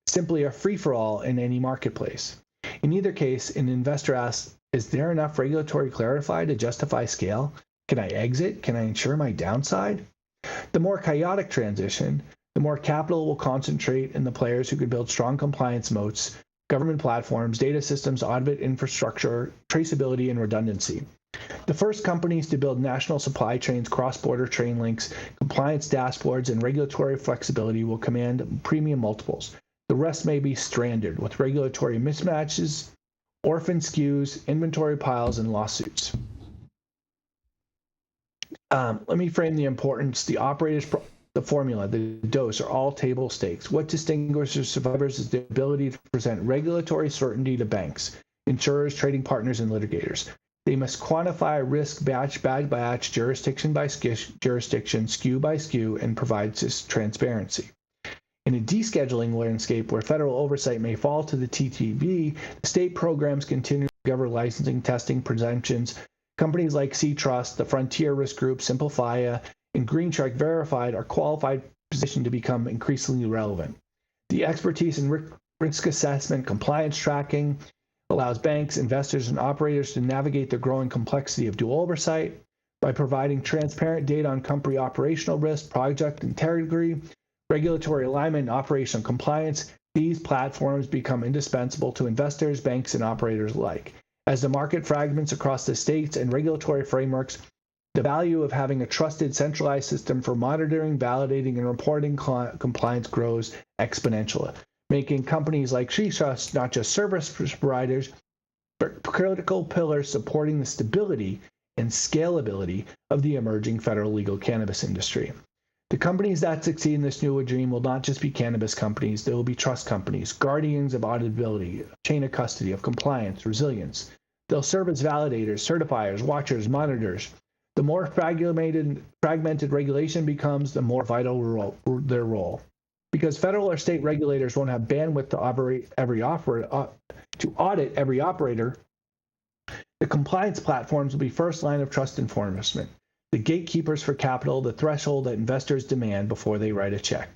simply are free-for-all in any marketplace. In either case, an investor asks, is there enough regulatory clarity to justify scale? Can I exit? Can I ensure my downside? The more chaotic transition, the more capital will concentrate in the players who can build strong compliance moats, government platforms, data systems, audit infrastructure, traceability, and redundancy. The first companies to build national supply chains, cross-border train links, compliance dashboards, and regulatory flexibility will command premium multiples. The rest may be stranded with regulatory mismatches, orphan SKUs, inventory piles, and lawsuits. Let me frame the importance. The operators, the formula, the dose are all table stakes. What distinguishes survivors is the ability to present regulatory certainty to banks, insurers, trading partners, and litigators. They must quantify risk batch by batch, jurisdiction by jurisdiction, SKU by SKU, and provide transparency. In a descheduling landscape where federal oversight may fall to the TTB, the state programs continue to govern licensing, testing, presumptions. Companies like C-Trust, the Frontier Risk Group, Simplifia, and Green Shark Verified are qualified positioned to become increasingly relevant. The expertise in risk assessment, compliance tracking, allows banks, investors, and operators to navigate the growing complexity of dual oversight by providing transparent data on company operational risk, project integrity, regulatory alignment, and operational compliance. These platforms become indispensable to investors, banks, and operators alike. As the market fragments across the states and regulatory frameworks, the value of having a trusted, centralized system for monitoring, validating, and reporting compliance grows exponentially, making companies like C-Trust not just service providers, but critical pillars supporting the stability and scalability of the emerging federal legal cannabis industry. The companies that succeed in this new regime will not just be cannabis companies, they will be trust companies, guardians of auditability, chain of custody, of compliance, resilience. They'll serve as validators, certifiers, watchers, monitors. The more fragmented regulation becomes, the more vital their role. Because federal or state regulators won't have bandwidth to audit every operator, the compliance platforms will be first line of trust enforcement, the gatekeepers for capital, the threshold that investors demand before they write a check.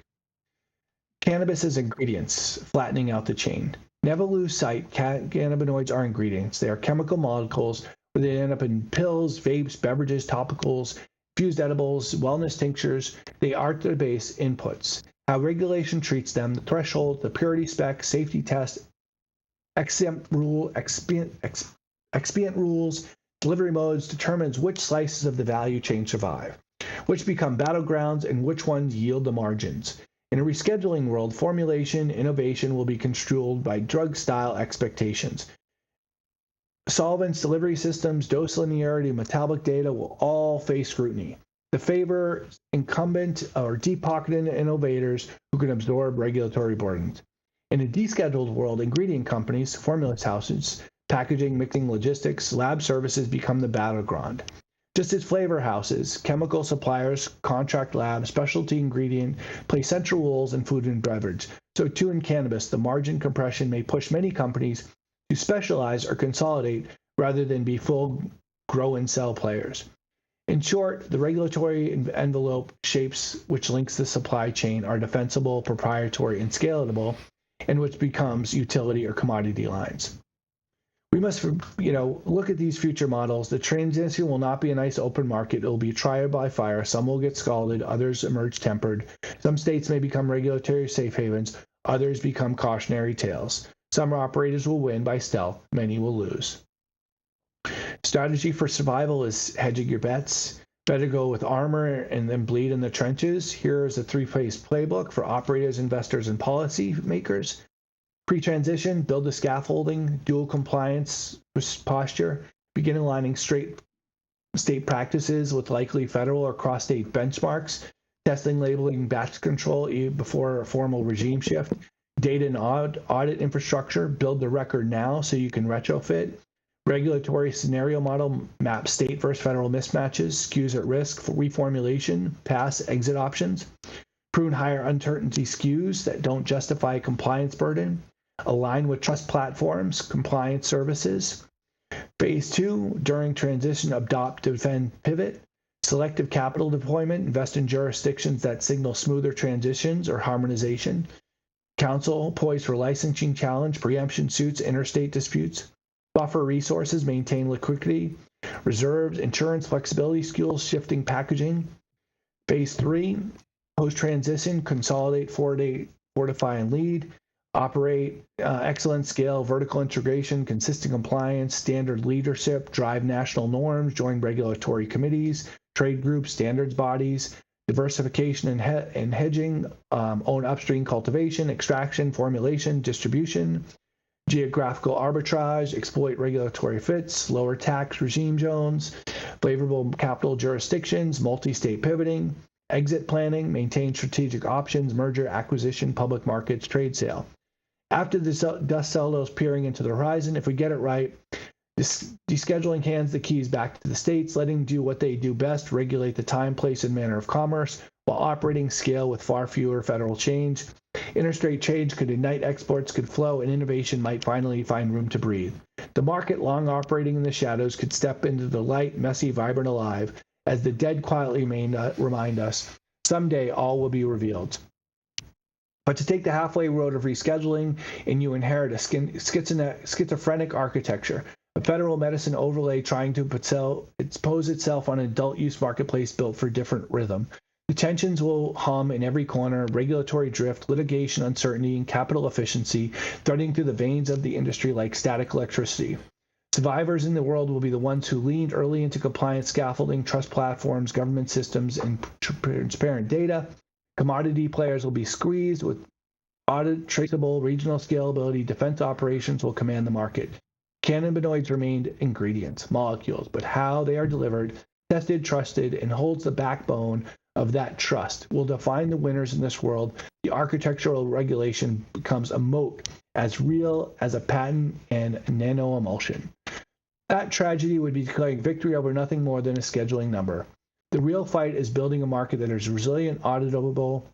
Cannabis as ingredients, flattening out the chain. Never lose sight, cannabinoids are ingredients. They are chemical molecules where they end up in pills, vapes, beverages, topicals, infused edibles, wellness tinctures. They are the base inputs. How regulation treats them, the threshold, the purity spec, safety test, expient rules, delivery modes determines which slices of the value chain survive, which become battlegrounds, and which ones yield the margins. In a rescheduling world, formulation, innovation will be construed by drug-style expectations. solvents, delivery systems, dose linearity, metabolic data will all face scrutiny. The favor incumbent or deep-pocketed innovators who can absorb regulatory burdens. In a descheduled world, ingredient companies, formula houses, packaging, mixing, logistics, lab services become the battleground. Just as flavor houses, chemical suppliers, contract labs, specialty ingredient play central roles in food and beverage, so too in cannabis, the margin compression may push many companies to specialize or consolidate rather than be full grow and sell players. In short, the regulatory envelope shapes which links the supply chain are defensible, proprietary, and scalable, and which becomes utility or commodity lines. We must, look at these future models. The transition will not be a nice open market. It will be trial by fire. Some will get scalded, others emerge tempered. Some states may become regulatory safe havens, others become cautionary tales. Some operators will win by stealth, many will lose. Strategy for survival is hedging your bets. Better go with armor and then bleed in the trenches. Here is a three-phase playbook for operators, investors, and policy makers. Pre-transition, build the scaffolding, dual compliance posture, begin aligning straight state practices with likely federal or cross-state benchmarks, testing, labeling, batch control before a formal regime shift, data and audit infrastructure, build the record now so you can retrofit, regulatory scenario model, map state versus federal mismatches, SKUs at risk for reformulation, pass, exit options, prune higher uncertainty SKUs that don't justify a compliance burden, align with trust platforms, compliance services. Phase 2, during transition, adopt, defend, pivot. Selective capital deployment, invest in jurisdictions that signal smoother transitions or harmonization. Council poised for licensing challenge, preemption suits, interstate disputes. Buffer resources, maintain liquidity. Reserves, insurance, flexibility, skills, shifting packaging. Phase 3, post-transition, consolidate, fortify, and lead. Operate, excellence, scale, vertical integration, consistent compliance, standard leadership, drive national norms, join regulatory committees, trade groups, standards bodies, diversification and hedging, own upstream cultivation, extraction, formulation, distribution, geographical arbitrage, exploit regulatory fits, lower tax regime zones, favorable capital jurisdictions, multi-state pivoting, exit planning, maintain strategic options, merger, acquisition, public markets, trade sale. After the dust settles peering into the horizon, if we get it right, descheduling hands the keys back to the states, letting them do what they do best, regulate the time, place, and manner of commerce, while operating scale with far fewer federal change. Interstate trade could ignite, exports could flow, and innovation might finally find room to breathe. The market, long operating in the shadows, could step into the light, messy, vibrant, alive. As the dead quietly remind us, someday all will be revealed. But to take the halfway road of rescheduling, and you inherit a schizophrenic architecture, a federal medicine overlay trying to pose itself on an adult use marketplace built for different rhythm. The tensions will hum in every corner, regulatory drift, litigation uncertainty, and capital efficiency threading through the veins of the industry like static electricity. Survivors in the world will be the ones who leaned early into compliance scaffolding, trust platforms, government systems, and transparent data. Commodity players will be squeezed with audit, traceable, regional scalability. Defense operations will command the market. Cannabinoids remained ingredients, molecules, but how they are delivered, tested, trusted, and holds the backbone of that trust will define the winners in this world. The architectural regulation becomes a moat as real as a patent and nanoemulsion. That tragedy would be declaring victory over nothing more than a scheduling number. The real fight is building a market that is resilient, auditable,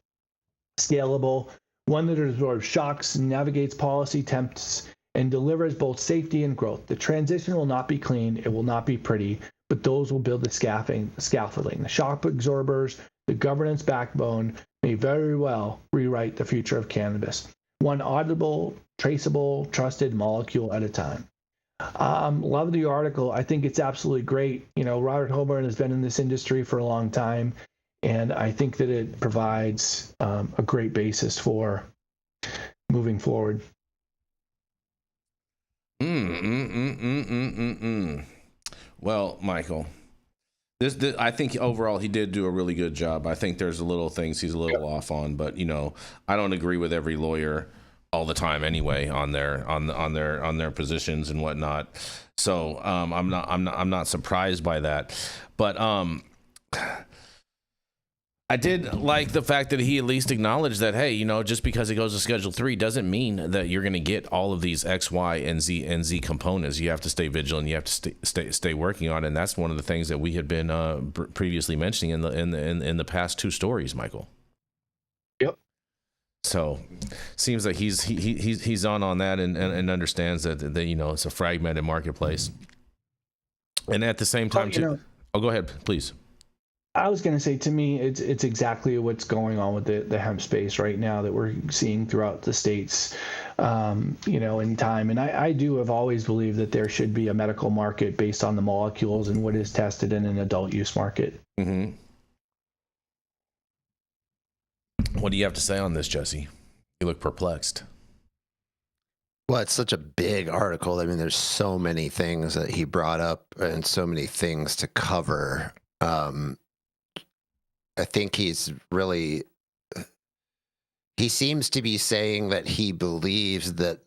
scalable, one that absorbs shocks, navigates policy temps, and delivers both safety and growth. The transition will not be clean, it will not be pretty, but those will build the scaffolding. The shock absorbers, the governance backbone may very well rewrite the future of cannabis, one auditable, traceable, trusted molecule at a time. Love the article. I think it's absolutely great. Robert Holborn has been in this industry for a long time, and I think that it provides a great basis for moving forward. Well, Michael, this I think overall he did do a really good job. I think there's a little things he's a little off on, but I don't agree with every lawyer all the time anyway on their positions and whatnot. So I'm not surprised by that. But I did like the fact that he at least acknowledged that, hey, you know, just because it goes to Schedule 3 doesn't mean that you're going to get all of these X, Y, and Z components. You have to stay vigilant. You have to stay working on it. And that's one of the things that we had been previously mentioning in the past two stories, Michael. Yep. So seems like he's on that and understands that you know, it's a fragmented marketplace. And at the same time, go ahead, please. I was going to say, to me, it's exactly what's going on with the hemp space right now that we're seeing throughout the states, you know, in time. And I have always believed that there should be a medical market based on the molecules and what is tested in an adult use market. Mm-hmm. What do you have to say on this, Jesse? You look perplexed. Well, it's such a big article. I mean, there's so many things that he brought up and so many things to cover. I think he seems to be saying that he believes that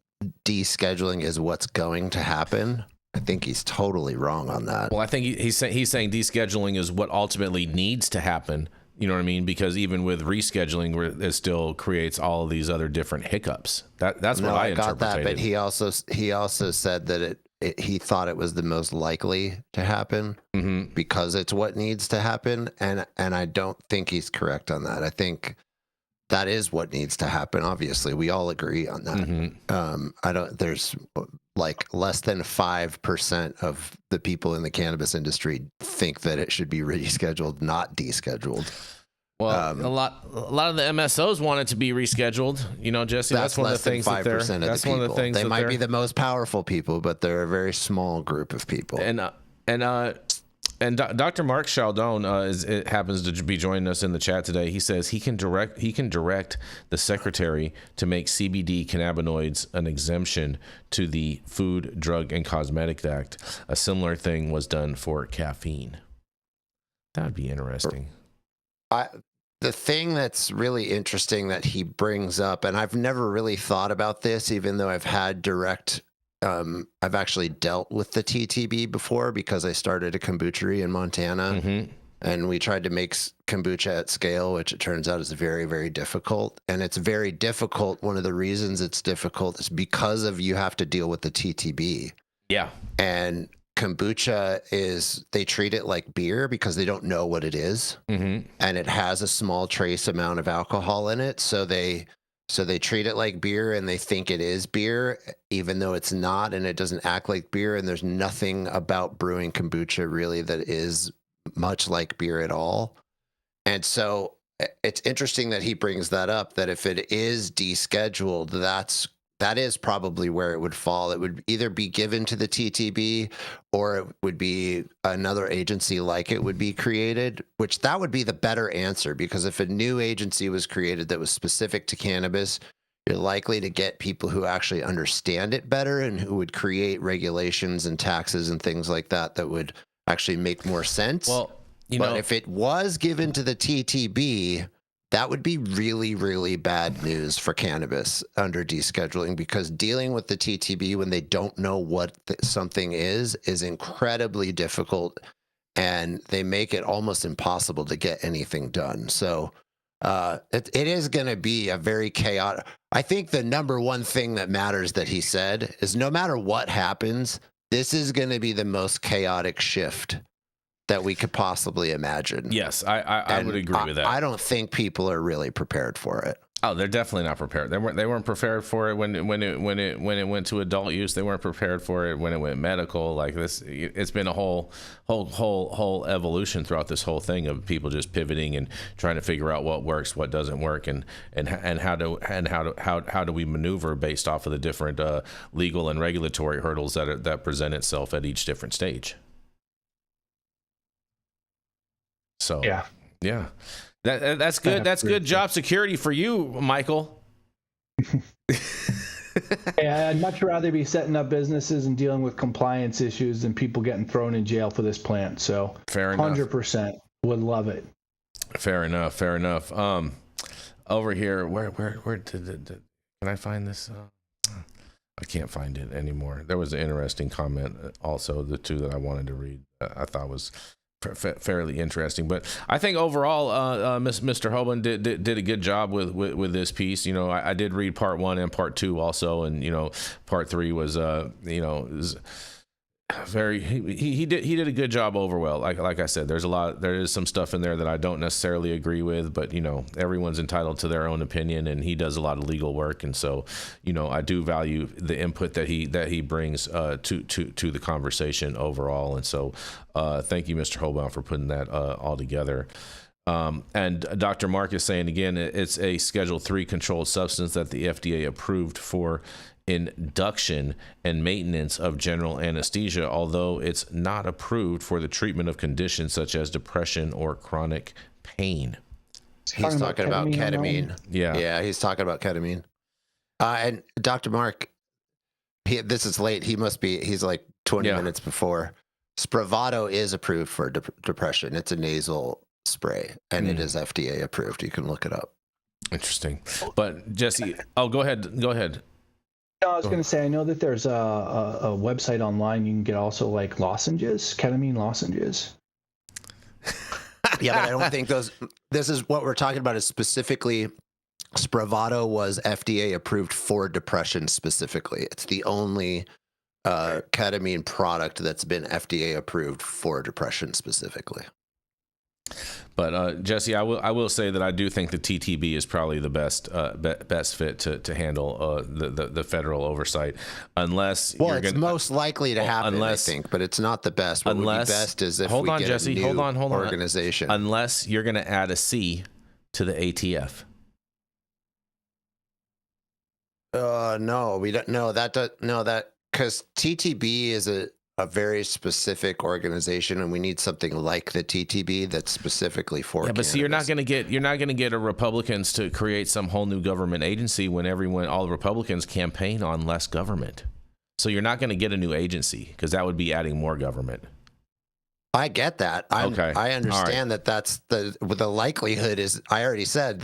descheduling is what's going to happen. I think he's totally wrong on that. Well, I think he's saying descheduling is what ultimately needs to happen. You know what I mean? Because even with rescheduling, it still creates all of these other different hiccups. That's what I interpreted. Got that, but he also said that he thought it was the most likely to happen because it's what needs to happen, and I don't think he's correct on that. I think that is what needs to happen. Obviously, we all agree on that. There's like less than 5% of the people in the cannabis industry think that it should be rescheduled, not descheduled. Well, a lot of the MSOs want it to be rescheduled. You know, Jesse, that's one of the things that they're. That's one of the things they might be the most powerful people, but they're a very small group of people. And Dr. Mark Chaldon happens to be joining us in the chat today. He says he can direct the secretary to make CBD cannabinoids an exemption to the Food, Drug, and Cosmetic Act. A similar thing was done for caffeine. That would be interesting. The thing that's really interesting that he brings up, and I've never really thought about this, even though I've had direct. I've actually dealt with the TTB before because I started a kombuchery in Montana, and we tried to make kombucha at scale, which it turns out is very, very difficult. And it's very difficult. One of the reasons it's difficult is because you have to deal with the TTB. Yeah. And kombucha they treat it like beer because they don't know what it is. And it has a small trace amount of alcohol in it. So they treat it like beer and they think it is beer, even though it's not, and it doesn't act like beer. And there's nothing about brewing kombucha really that is much like beer at all. And so it's interesting that he brings that up, that if it is descheduled, that is probably where it would fall. It would either be given to the TTB or it would be another agency like it would be created, which that would be the better answer, because if a new agency was created that was specific to cannabis, you're likely to get people who actually understand it better and who would create regulations and taxes and things like that that would actually make more sense. Well, but if it was given to the TTB, that would be really, really bad news for cannabis under descheduling, because dealing with the TTB when they don't know what something is incredibly difficult, and they make it almost impossible to get anything done. So it is going to be a very chaotic. I think the number one thing that matters that he said is no matter what happens, this is going to be the most chaotic shift that we could possibly imagine. Yes, I would agree with that. I don't think people are really prepared for it. Oh, they're definitely not prepared. They weren't prepared for it when it went to adult use. They weren't prepared for it when it went medical. Like this, it's been a whole evolution throughout this whole thing of people just pivoting and trying to figure out what works, what doesn't work, and how do we maneuver based off of the different legal and regulatory hurdles that present itself at each different stage. So yeah, that's good. That's good job security for you, Michael. Yeah, I'd much rather be setting up businesses and dealing with compliance issues than people getting thrown in jail for this plant. So fair enough. 100% would love it. Fair enough. Over here, where did Can I find this? I can't find it anymore. There was an interesting comment also, the two that I wanted to read. I thought was fairly interesting, but I think overall, Mr. Hoban did a good job with this piece. You know, I did read part 1 and part 2 also, and you know, part 3 was is very he did a good job overall. Like I said, there is some stuff in there that I don't necessarily agree with, but you know, everyone's entitled to their own opinion, and he does a lot of legal work, and so you know, I do value the input that he brings to the conversation overall, and so thank you, Mr. Hoban, for putting that all together. And Dr. Mark is saying again, it's a Schedule 3 controlled substance that the FDA approved for induction and maintenance of general anesthesia, although it's not approved for the treatment of conditions such as depression or chronic pain. He's talking about ketamine. Yeah, he's talking about ketamine. And Dr. Mark, this is late. He's like 20 minutes before. Spravato is approved for depression. It's a nasal spray, and it is FDA approved. You can look it up. Interesting. But Jesse, go ahead. No, I was going to say, I know that there's a website online you can get also like lozenges, ketamine lozenges. Yeah, but I don't think this is what we're talking about is specifically Spravato was FDA approved for depression specifically. It's the only ketamine product that's been FDA approved for depression specifically. But Jesse, I will say that I do think the TTB is probably the best fit to handle the federal oversight, unless it's most likely to happen. I think, but it's not the best. What would be best is if we get a new organization. Unless you're going to add a C to the ATF. No, we don't. No, that because TTB is a very specific organization, and we need something like the TTB that's specifically for cannabis. But see, you're not going to get a Republicans to create some whole new government agency when all the Republicans campaign on less government. So you're not going to get a new agency because that would be adding more government. I get that. I understand that that's the likelihood is, I already said,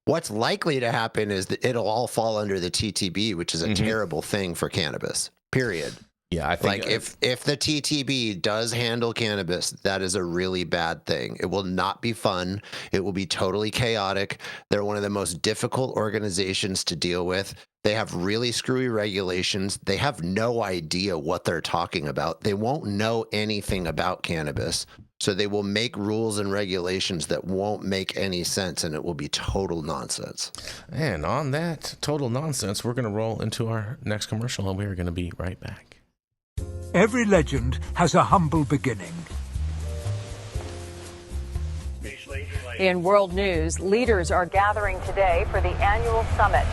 what's likely to happen is that it'll all fall under the TTB, which is a terrible thing for cannabis, period. Yeah, I think if the TTB does handle cannabis, that is a really bad thing. It will not be fun. It will be totally chaotic. They're one of the most difficult organizations to deal with. They have really screwy regulations. They have no idea what they're talking about. They won't know anything about cannabis. So they will make rules and regulations that won't make any sense, and it will be total nonsense. And on that total nonsense, we're going to roll into our next commercial, and we're going to be right back. Every legend has a humble beginning. In world news, leaders are gathering today for the annual summit.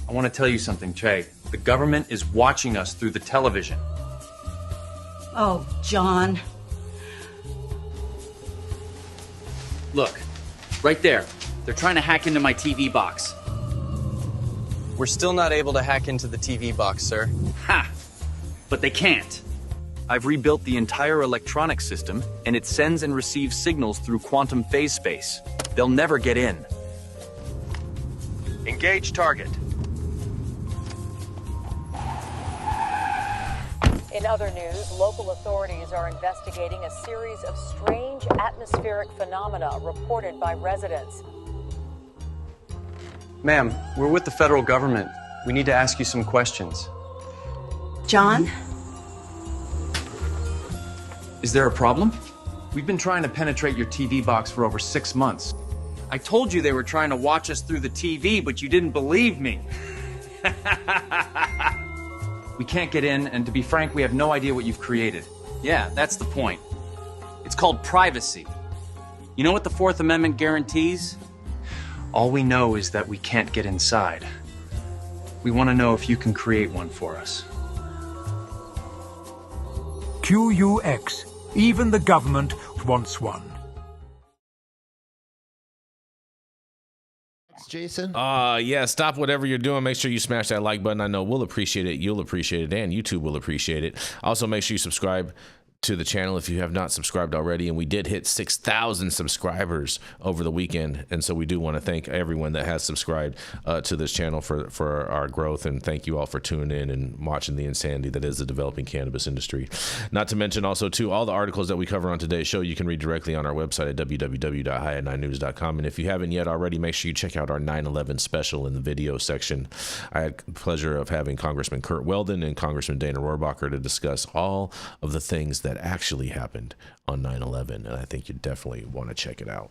I want to tell you something, Che. The government is watching us through the television. Oh, John. Look, right there. They're trying to hack into my TV box. We're still not able to hack into the TV box, sir. Ha! But they can't. I've rebuilt the entire electronic system, and it sends and receives signals through quantum phase space. They'll never get in. Engage target. In other news, local authorities are investigating a series of strange atmospheric phenomena reported by residents. Ma'am, we're with the federal government. We need to ask you some questions. John? Is there a problem? We've been trying to penetrate your TV box for over 6 months. I told you they were trying to watch us through the TV, but you didn't believe me. We can't get in, and to be frank, we have no idea what you've created. Yeah, that's the point. It's called privacy. You know what the Fourth Amendment guarantees? All we know is that we can't get inside. We want to know if you can create one for us. QUX. Even the government wants one. Jason? Yeah, stop whatever you're doing. Make sure you smash that like button. I know we'll appreciate it. You'll appreciate it, and YouTube will appreciate it. Also, make sure you subscribe to the channel if you have not subscribed already. And we did hit 6,000 subscribers over the weekend. And so we do want to thank everyone that has subscribed to this channel for our growth. And thank you all for tuning in and watching the insanity that is the developing cannabis industry. Not to mention also, too, all the articles that we cover on today's show, you can read directly on our website at www.highat9news.com. And if you haven't yet already, make sure you check out our 9/11 special in the video section. I had the pleasure of having Congressman Kurt Weldon and Congressman Dana Rohrabacher to discuss all of the things that actually happened on 9/11, and I think you definitely want to check it out.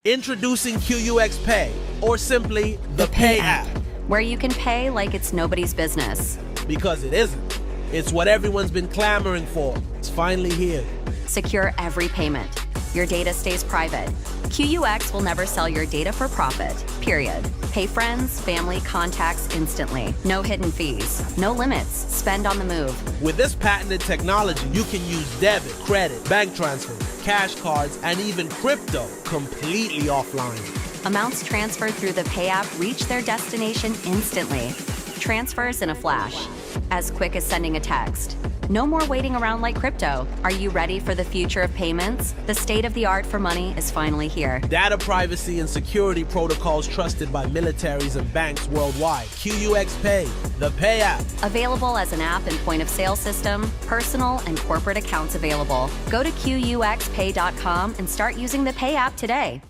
Introducing QUX Pay, or simply the Pay app. Where you can pay like it's nobody's business. Because it isn't. It's what everyone's been clamoring for. It's finally here. Secure every payment. Your data stays private. QUX will never sell your data for profit, period. Pay friends, family, contacts instantly. No hidden fees. No limits. Spend on the move. With this patented technology, you can use debit, credit, bank transfer, cash cards, and even crypto completely offline. Amounts transferred through the Pay app reach their destination instantly. Transfers in a flash. As quick as sending a text. No more waiting around like crypto. Are you ready for the future of payments? The state of the art for money is finally here. Data privacy and security protocols trusted by militaries and banks worldwide. QUX Pay, the Pay app. Available as an app and point of sale system, personal and corporate accounts available. Go to QUXPay.com and start using the Pay app today.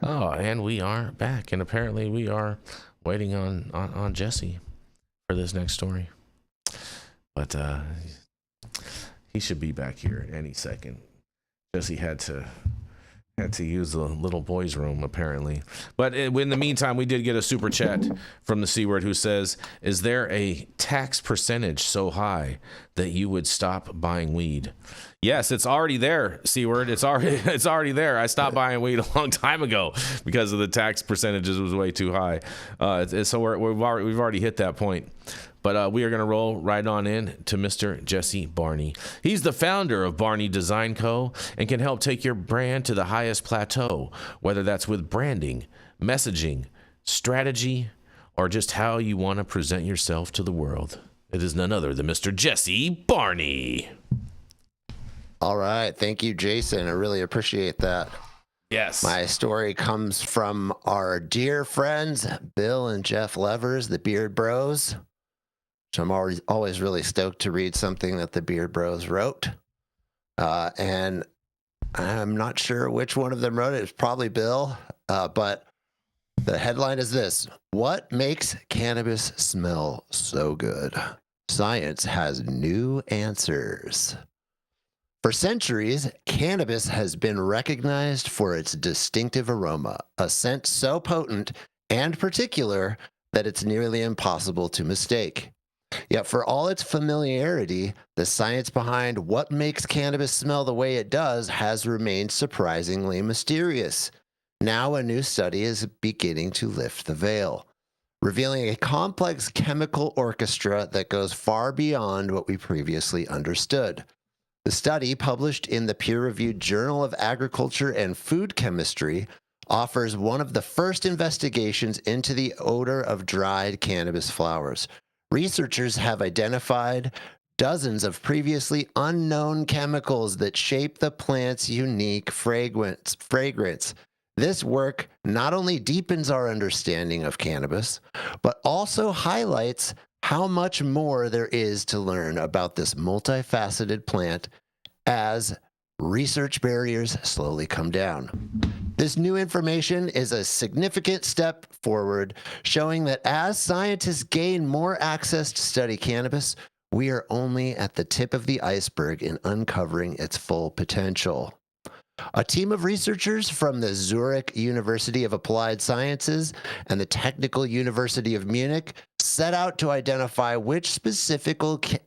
Oh, and we are back, and apparently we are waiting on Jesse for this next story. But he should be back here any second. Jesse had to use the little boy's room, apparently. But in the meantime, we did get a super chat from the C Word who says, is there a tax percentage so high that you would stop buying weed? Yes, it's already there, C Word. It's already there. I stopped buying weed a long time ago because of the tax percentages was way too high. So we've already hit that point. But we are going to roll right on in to Mr. Jesse Barney. He's the founder of Barney Design Co. and can help take your brand to the highest plateau, whether that's with branding, messaging, strategy, or just how you want to present yourself to the world. It is none other than Mr. Jesse Barney. All right. Thank you, Jason. I really appreciate that. Yes. My story comes from our dear friends, Bill and Jeff Levers, the Beard Bros. So I'm always really stoked to read something that the Beard Bros wrote. And I'm not sure which one of them wrote it. It's probably Bill. But the headline is this: what makes cannabis smell so good? Science has new answers. For centuries, cannabis has been recognized for its distinctive aroma, a scent so potent and particular that it's nearly impossible to mistake. Yet for all its familiarity, the science behind what makes cannabis smell the way it does has remained surprisingly mysterious. Now a new study is beginning to lift the veil, revealing a complex chemical orchestra that goes far beyond what we previously understood. The study, published in the peer-reviewed Journal of Agriculture and Food Chemistry, offers one of the first investigations into the odor of dried cannabis flowers. Researchers have identified dozens of previously unknown chemicals that shape the plant's unique fragrance. This work not only deepens our understanding of cannabis, but also highlights how much more there is to learn about this multifaceted plant as research barriers slowly come down. This new information is a significant step forward, showing that as scientists gain more access to study cannabis, we are only at the tip of the iceberg in uncovering its full potential. A team of researchers from the Zurich University of Applied Sciences and the Technical University of Munich set out to identify which specific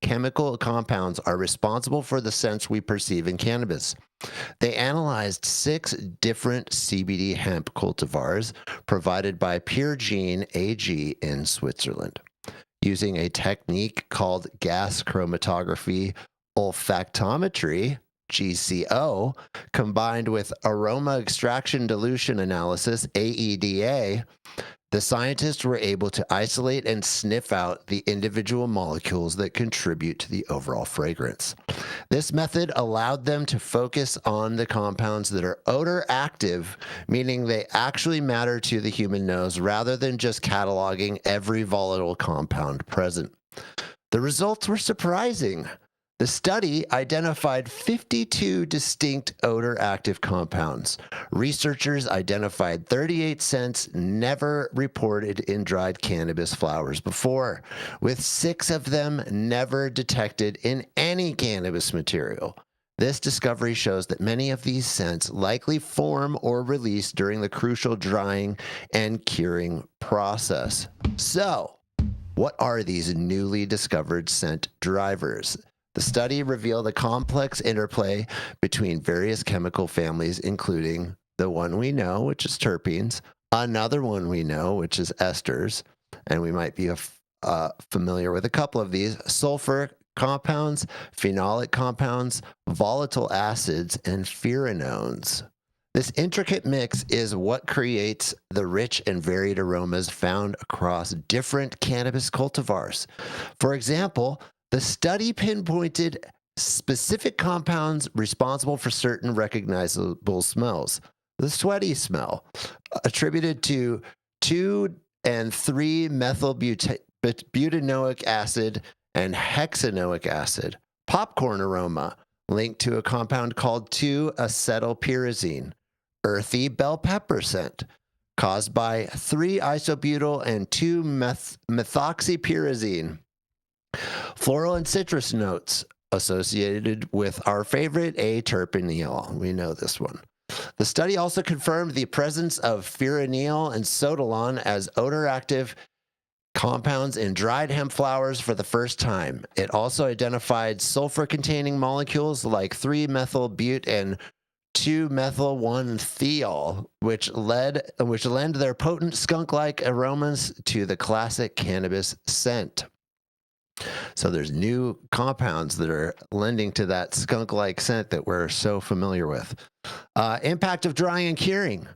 chemical compounds are responsible for the scents we perceive in cannabis. They analyzed 6 different CBD hemp cultivars provided by Pure Gene AG in Switzerland. Using a technique called gas chromatography olfactometry, GCO, combined with aroma extraction dilution analysis, AEDA, the scientists were able to isolate and sniff out the individual molecules that contribute to the overall fragrance. This method allowed them to focus on the compounds that are odor active, meaning they actually matter to the human nose, rather than just cataloging every volatile compound present. The results were surprising. The study identified 52 distinct odor-active compounds. Researchers identified 38 scents never reported in dried cannabis flowers before, with 6 of them never detected in any cannabis material. This discovery shows that many of these scents likely form or release during the crucial drying and curing process. So, what are these newly discovered scent drivers? The study revealed a complex interplay between various chemical families, including the one we know, which is terpenes, another one we know, which is esters, and we might be familiar with a couple of these, sulfur compounds, phenolic compounds, volatile acids, and pheromones. This intricate mix is what creates the rich and varied aromas found across different cannabis cultivars. For example, the study pinpointed specific compounds responsible for certain recognizable smells. The sweaty smell, attributed to 2 and 3-methylbutanoic acid and hexanoic acid. Popcorn aroma, linked to a compound called 2-acetylpyrazine. Earthy bell pepper scent, caused by 3-isobutyl and 2-methoxypyrazine. Floral and citrus notes associated with our favorite A-terpineol. We know this one. The study also confirmed the presence of pheroneol and sotalon as odor-active compounds in dried hemp flowers for the first time. It also identified sulfur-containing molecules like 3-methylbut and 2-methyl-1-thiol, which lend their potent skunk-like aromas to the classic cannabis scent. So there's new compounds that are lending to that skunk-like scent that we're so familiar with. Impact of drying and curing.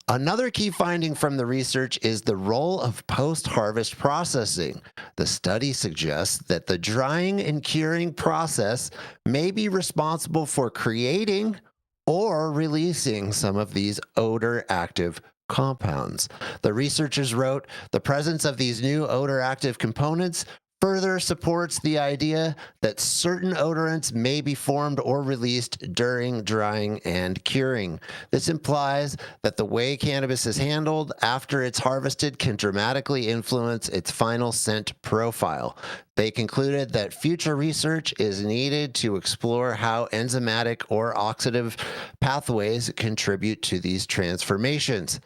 Another key finding from the research is the role of post-harvest processing. The study suggests that the drying and curing process may be responsible for creating or releasing some of these odor-active compounds. The researchers wrote, the presence of these new odor-active components further supports the idea that certain odorants may be formed or released during drying and curing. This implies that the way cannabis is handled after it's harvested can dramatically influence its final scent profile. They concluded that future research is needed to explore how enzymatic or oxidative pathways contribute to these transformations.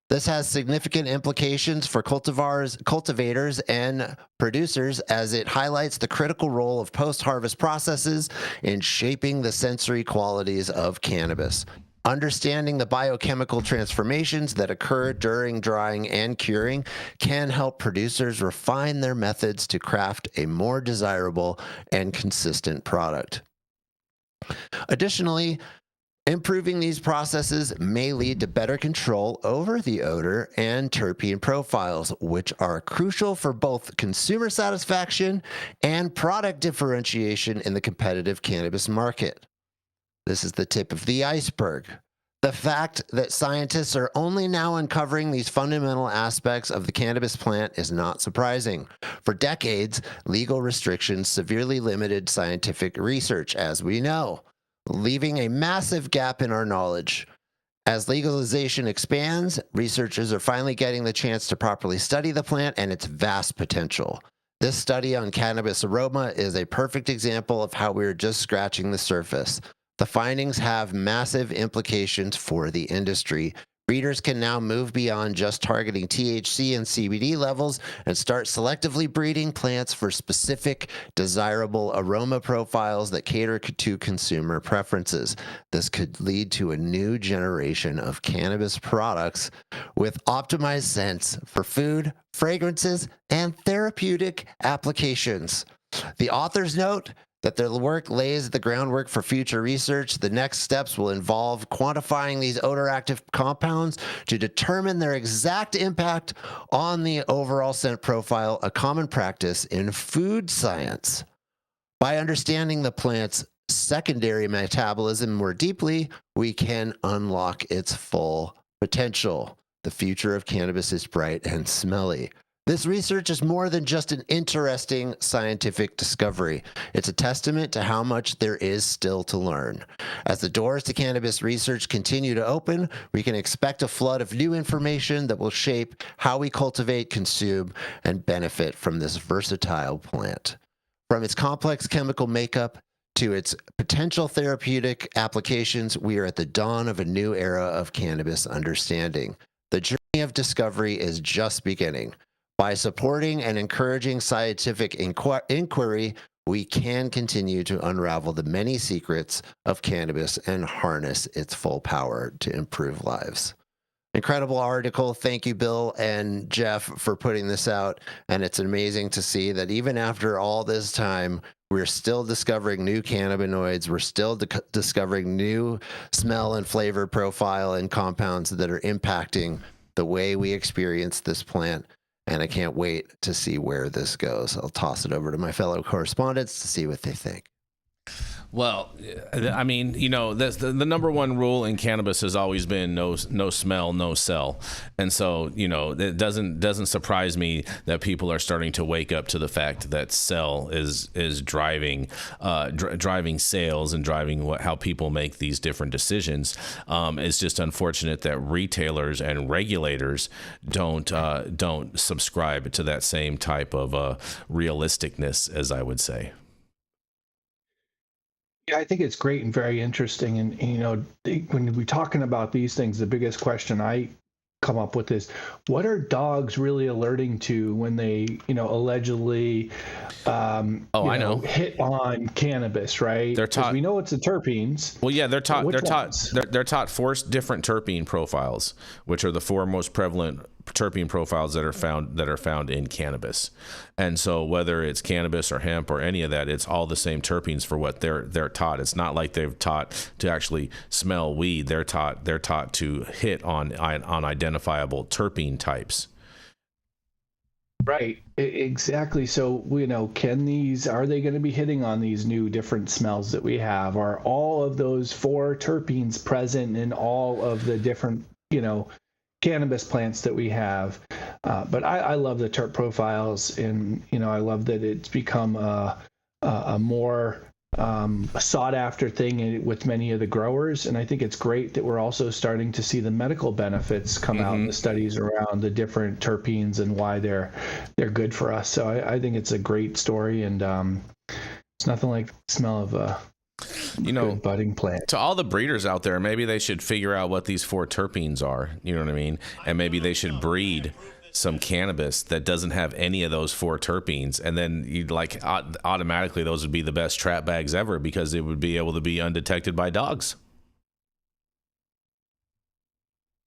This has significant implications for cultivators and producers, as it highlights the critical role of post-harvest processes in shaping the sensory qualities of cannabis. Understanding the biochemical transformations that occur during drying and curing can help producers refine their methods to craft a more desirable and consistent product. Additionally, improving these processes may lead to better control over the odor and terpene profiles, which are crucial for both consumer satisfaction and product differentiation in the competitive cannabis market. This is the tip of the iceberg. The fact that scientists are only now uncovering these fundamental aspects of the cannabis plant is not surprising. For decades, legal restrictions severely limited scientific research, as we know, leaving a massive gap in our knowledge. As legalization expands, researchers are finally getting the chance to properly study the plant and its vast potential. This study on cannabis aroma is a perfect example of how we're just scratching the surface. The findings have massive implications for the industry. Breeders can now move beyond just targeting THC and CBD levels and start selectively breeding plants for specific, desirable aroma profiles that cater to consumer preferences. This could lead to a new generation of cannabis products with optimized scents for food, fragrances, and therapeutic applications. The authors note that their work lays the groundwork for future research. The next steps will involve quantifying these odor-active compounds to determine their exact impact on the overall scent profile, a common practice in food science. By understanding the plant's secondary metabolism more deeply, we can unlock its full potential. The future of cannabis is bright and smelly. This research is more than just an interesting scientific discovery. It's a testament to how much there is still to learn. As the doors to cannabis research continue to open, we can expect a flood of new information that will shape how we cultivate, consume, and benefit from this versatile plant. From its complex chemical makeup to its potential therapeutic applications, we are at the dawn of a new era of cannabis understanding. The journey of discovery is just beginning. By supporting and encouraging scientific inquiry, we can continue to unravel the many secrets of cannabis and harness its full power to improve lives. Incredible article. Thank you, Bill and Jeff, for putting this out. And it's amazing to see that even after all this time, we're still discovering new cannabinoids. We're still discovering new smell and flavor profile and compounds that are impacting the way we experience this plant. And I can't wait to see where this goes. I'll toss it over to my fellow correspondents to see what they think. Well, I mean, you know, the number one rule in cannabis has always been no smell, no sell. And so, you know, it doesn't surprise me that people are starting to wake up to the fact that sell is driving sales and driving how people make these different decisions. It's just unfortunate that retailers and regulators don't subscribe to that same type of realisticness, as I would say. Yeah, I think it's great and very interesting. And you know, when we're talking about these things, the biggest question I come up with is, what are dogs really alerting to when they, you know, allegedly hit on cannabis, right? They're taught. We know it's the terpenes. Well, yeah, they're taught. They're taught 4 different terpene profiles, which are the 4 most prevalent terpene profiles that are found in cannabis. And so whether it's cannabis or hemp or any of that, it's all the same terpenes for what they're taught. It's not like they've taught to actually smell weed. They're taught to hit on identifiable terpene types. Right, exactly. So, you know, are they going to be hitting on these new different smells that we have? Are all of those 4 terpenes present in all of the different, you know, cannabis plants that we have? But I love the terp profiles, and, you know, I love that it's become a more sought after thing with many of the growers. And I think it's great that we're also starting to see the medical benefits come out in the studies around the different terpenes and why they're good for us. So I think it's a great story, and it's nothing like the smell of a good budding plant. To all the breeders out there, maybe they should figure out what these 4 terpenes are, you know what I mean? And maybe they should breed some cannabis that doesn't have any of those 4 terpenes, and then you'd like automatically those would be the best trap bags ever, because it would be able to be undetected by dogs.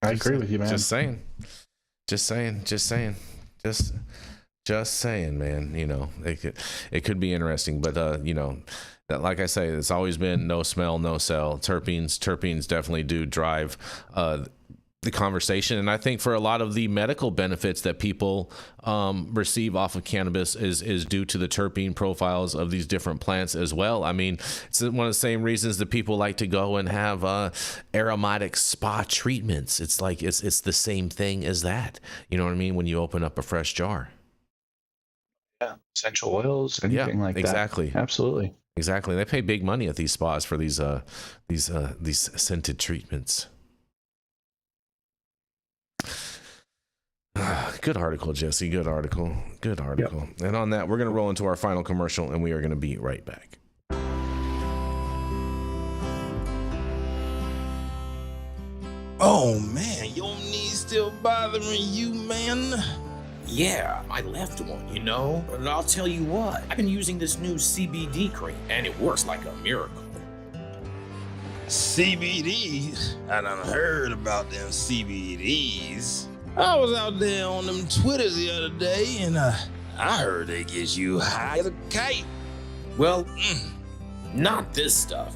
I agree with you, man. Just saying, man. You know, it could be interesting, but you know, like I say, it's always been no smell, no sell. Terpenes definitely do drive the conversation. And I think for a lot of the medical benefits that people receive off of cannabis is due to the terpene profiles of these different plants as well. I mean, it's one of the same reasons that people like to go and have aromatic spa treatments. It's like it's the same thing as that. You know what I mean? When you open up a fresh jar. Yeah, essential oils, anything like that. Exactly. Absolutely. Exactly. They pay big money at these spas for these scented treatments. Good article, Jesse. Good article. Yep. And on that, we're going to roll into our final commercial, and we are going to be right back. Oh man, your knees still bothering you, man? Yeah, my left one, you know? And I'll tell you what, I've been using this new CBD cream, and it works like a miracle. CBDs? I done heard about them CBDs. I was out there on them Twitters the other day, and I heard they get you high as a kite. Well, Not this stuff.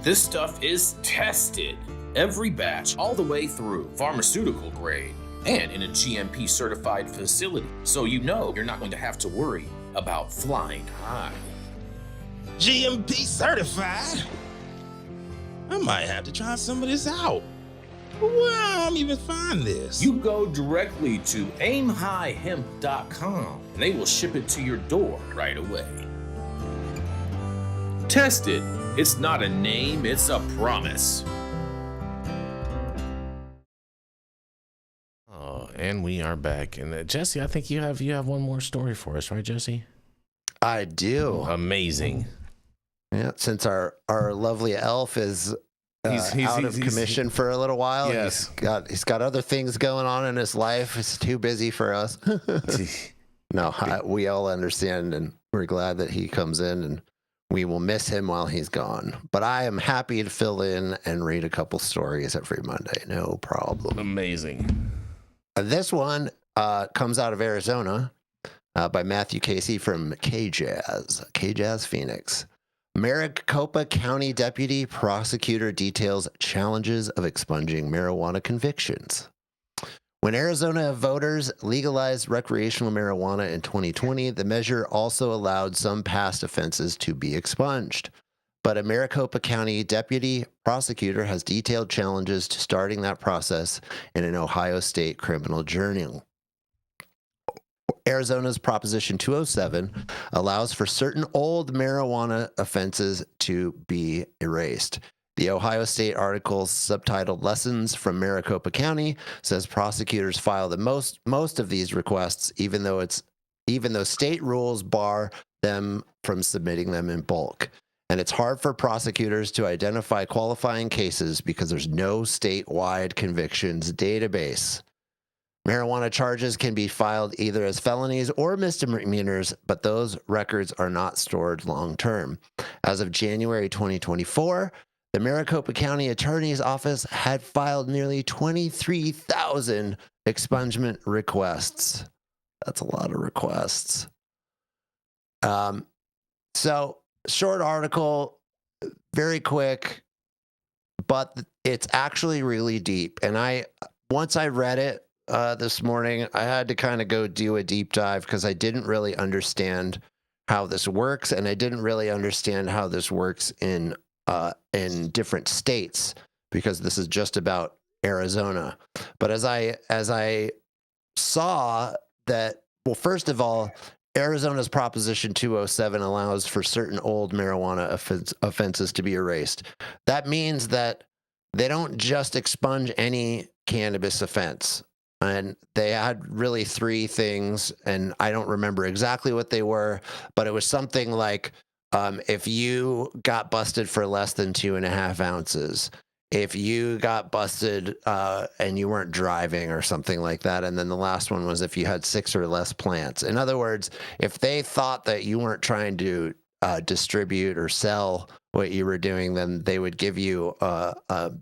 This stuff is tested. Every batch, all the way through, pharmaceutical grade, and in a GMP certified facility. So you know you're not going to have to worry about flying high. GMP certified? I might have to try some of this out. Where I'm even find this? You go directly to aimhighhemp.com and they will ship it to your door right away. Tested. It's not a name, it's a promise. Oh, and we are back. And Jesse, I think you have one more story for us, right, Jesse? I do. Amazing. Yeah, since our lovely elf is out of commission for a little while. Yes. He's got other things going on in his life. It's too busy for us. No, we all understand, and we're glad that he comes in, and we will miss him while he's gone. But I am happy to fill in and read a couple stories every Monday. No problem. Amazing. This one comes out of Arizona by Matthew Casey from KJazz Phoenix. Maricopa County Deputy Prosecutor details challenges of expunging marijuana convictions. When Arizona voters legalized recreational marijuana in 2020, the measure also allowed some past offenses to be expunged. But a Maricopa County Deputy Prosecutor has detailed challenges to starting that process in an Ohio State criminal journal. Arizona's Proposition 207 allows for certain old marijuana offenses to be erased. The Ohio State article subtitled Lessons from Maricopa County says prosecutors file the most of these requests, even though state rules bar them from submitting them in bulk. And it's hard for prosecutors to identify qualifying cases because there's no statewide convictions database. Marijuana charges can be filed either as felonies or misdemeanors, but those records are not stored long term. As of January 2024, the Maricopa County Attorney's Office had filed nearly 23,000 expungement requests. That's a lot of requests. So, short article, very quick, but it's actually really deep. And once I read it, this morning, I had to kind of go do a deep dive because I didn't really understand how this works, and I didn't really understand how this works in different states, because this is just about Arizona. But as I saw that, well, first of all, Arizona's Proposition 207 allows for certain old marijuana offenses to be erased. That means that they don't just expunge any cannabis offense. And they had really three things, and I don't remember exactly what they were, but it was something like if you got busted for less than 2.5 ounces, if you got busted and you weren't driving or something like that. And then the last one was if you had 6 or less plants. In other words, if they thought that you weren't trying to distribute or sell what you were doing, then they would give you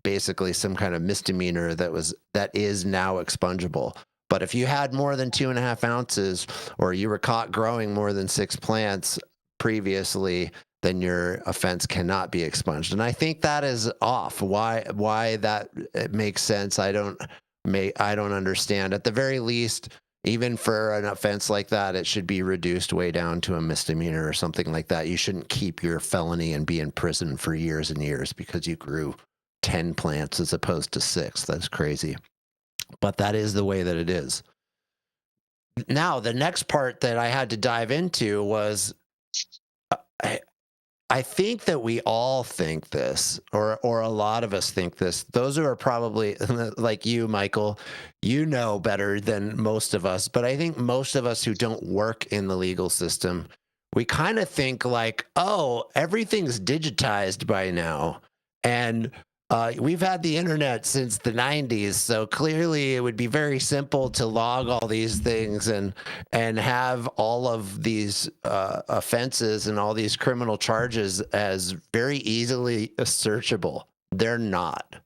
basically some kind of misdemeanor that is now expungible. But if you had more than 2.5 ounces, or you were caught growing more than 6 plants previously, then your offense cannot be expunged. And I think that is off. Why that it makes sense, I don't understand. At the very least, even for an offense like that, it should be reduced way down to a misdemeanor or something like that. You shouldn't keep your felony and be in prison for years and years because you grew 10 plants as opposed to 6. That's crazy. But that is the way that it is. Now, the next part that I had to dive into was, I think that we all think this, or a lot of us think this. Those who are probably like you, Michael, you know better than most of us. But I think most of us who don't work in the legal system, we kind of think like, oh, everything's digitized by now. And we've had the internet since the 90s, so clearly it would be very simple to log all these things and have all of these offenses and all these criminal charges as very easily searchable. They're not.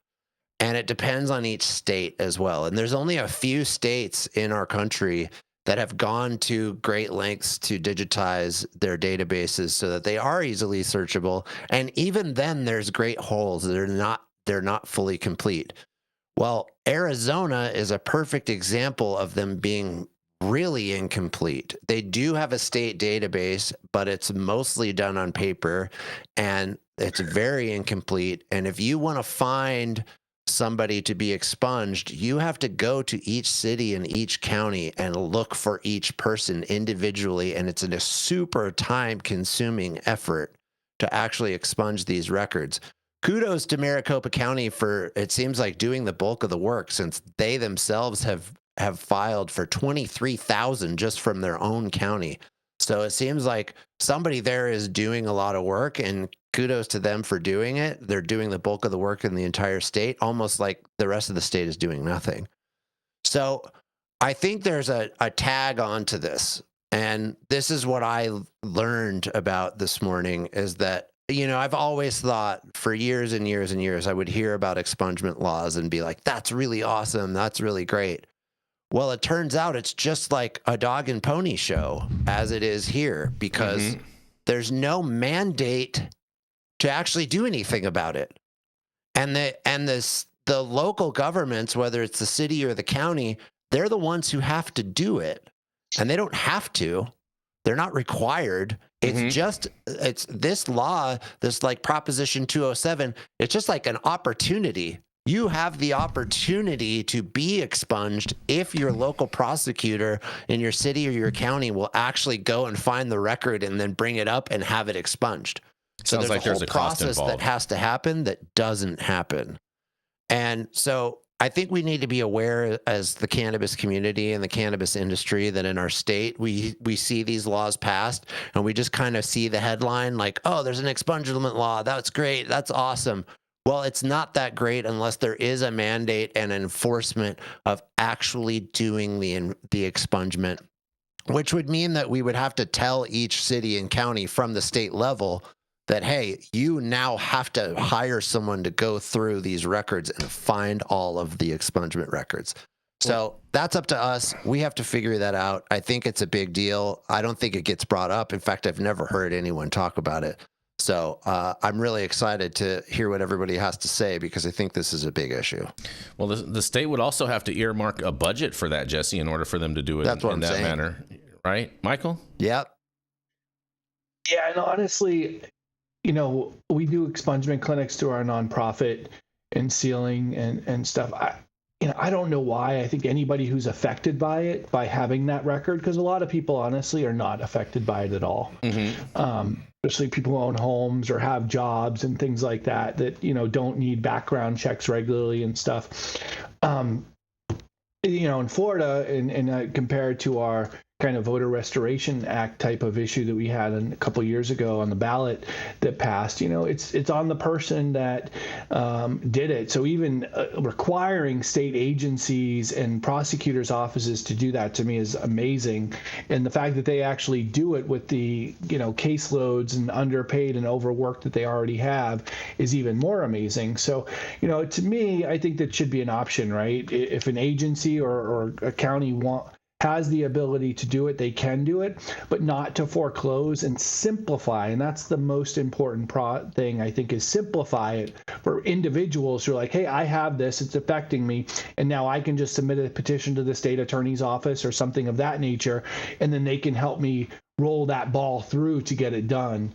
And it depends on each state as well. And there's only a few states in our country that have gone to great lengths to digitize their databases so that they are easily searchable. And even then, there's great holes. They're not fully complete. Well, Arizona is a perfect example of them being really incomplete. They do have a state database, but it's mostly done on paper, and it's very incomplete. And if you want to find somebody to be expunged, you have to go to each city and each county and look for each person individually, and it's a super time-consuming effort to actually expunge these records. Kudos to Maricopa County for, it seems like, doing the bulk of the work, since they themselves have filed for 23,000 just from their own county. So it seems like somebody there is doing a lot of work, and kudos to them for doing it. They're doing the bulk of the work in the entire state, almost like the rest of the state is doing nothing. So I think there's a tag onto this. And this is what I learned about this morning, is that, you know, I've always thought for years and years and years, I would hear about expungement laws and be like, that's really awesome. That's really great. Well, it turns out it's just like a dog and pony show, as it is here, because there's no mandate to actually do anything about it. And the local governments, whether it's the city or the county, they're the ones who have to do it. And they don't have to. They're not required. It's just, it's this law, this like Proposition 207, it's just like an opportunity. You have the opportunity to be expunged if your local prosecutor in your city or your county will actually go and find the record and then bring it up and have it expunged. So Sounds like there's a cost process involved that has to happen that doesn't happen. And so I think we need to be aware, as the cannabis community and the cannabis industry, that in our state, we see these laws passed and we just kind of see the headline like, oh, there's an expungement law. That's great. That's awesome. Well, it's not that great unless there is a mandate and enforcement of actually doing the expungement, which would mean that we would have to tell each city and county from the state level that, hey, you now have to hire someone to go through these records and find all of the expungement records. So that's up to us. We have to figure that out. I think it's a big deal. I don't think it gets brought up. In fact, I've never heard anyone talk about it. So I'm really excited to hear what everybody has to say, because I think this is a big issue. Well, the state would also have to earmark a budget for that, Jesse, in order for them to do it in that manner. Right, Michael? Yep. Yeah, and honestly, you know, we do expungement clinics through our nonprofit and sealing and stuff. I don't know why. I think anybody who's affected by it, by having that record, because a lot of people honestly are not affected by it at all. Especially people who own homes or have jobs and things like that, you know, don't need background checks regularly and stuff. You know, in Florida, and compared to our kind of Voter Restoration Act type of issue that we had a couple of years ago on the ballot that passed, you know, it's on the person that did it. So even requiring state agencies and prosecutors' offices to do that, to me, is amazing. And the fact that they actually do it with the, you know, caseloads and underpaid and overworked that they already have is even more amazing. So, you know, to me, I think that should be an option, right? If an agency or a county has the ability to do it, they can do it, but not to foreclose, and simplify. And that's the most important thing, I think, is simplify it for individuals who are like, hey, I have this, it's affecting me, and now I can just submit a petition to the state attorney's office or something of that nature, and then they can help me roll that ball through to get it done.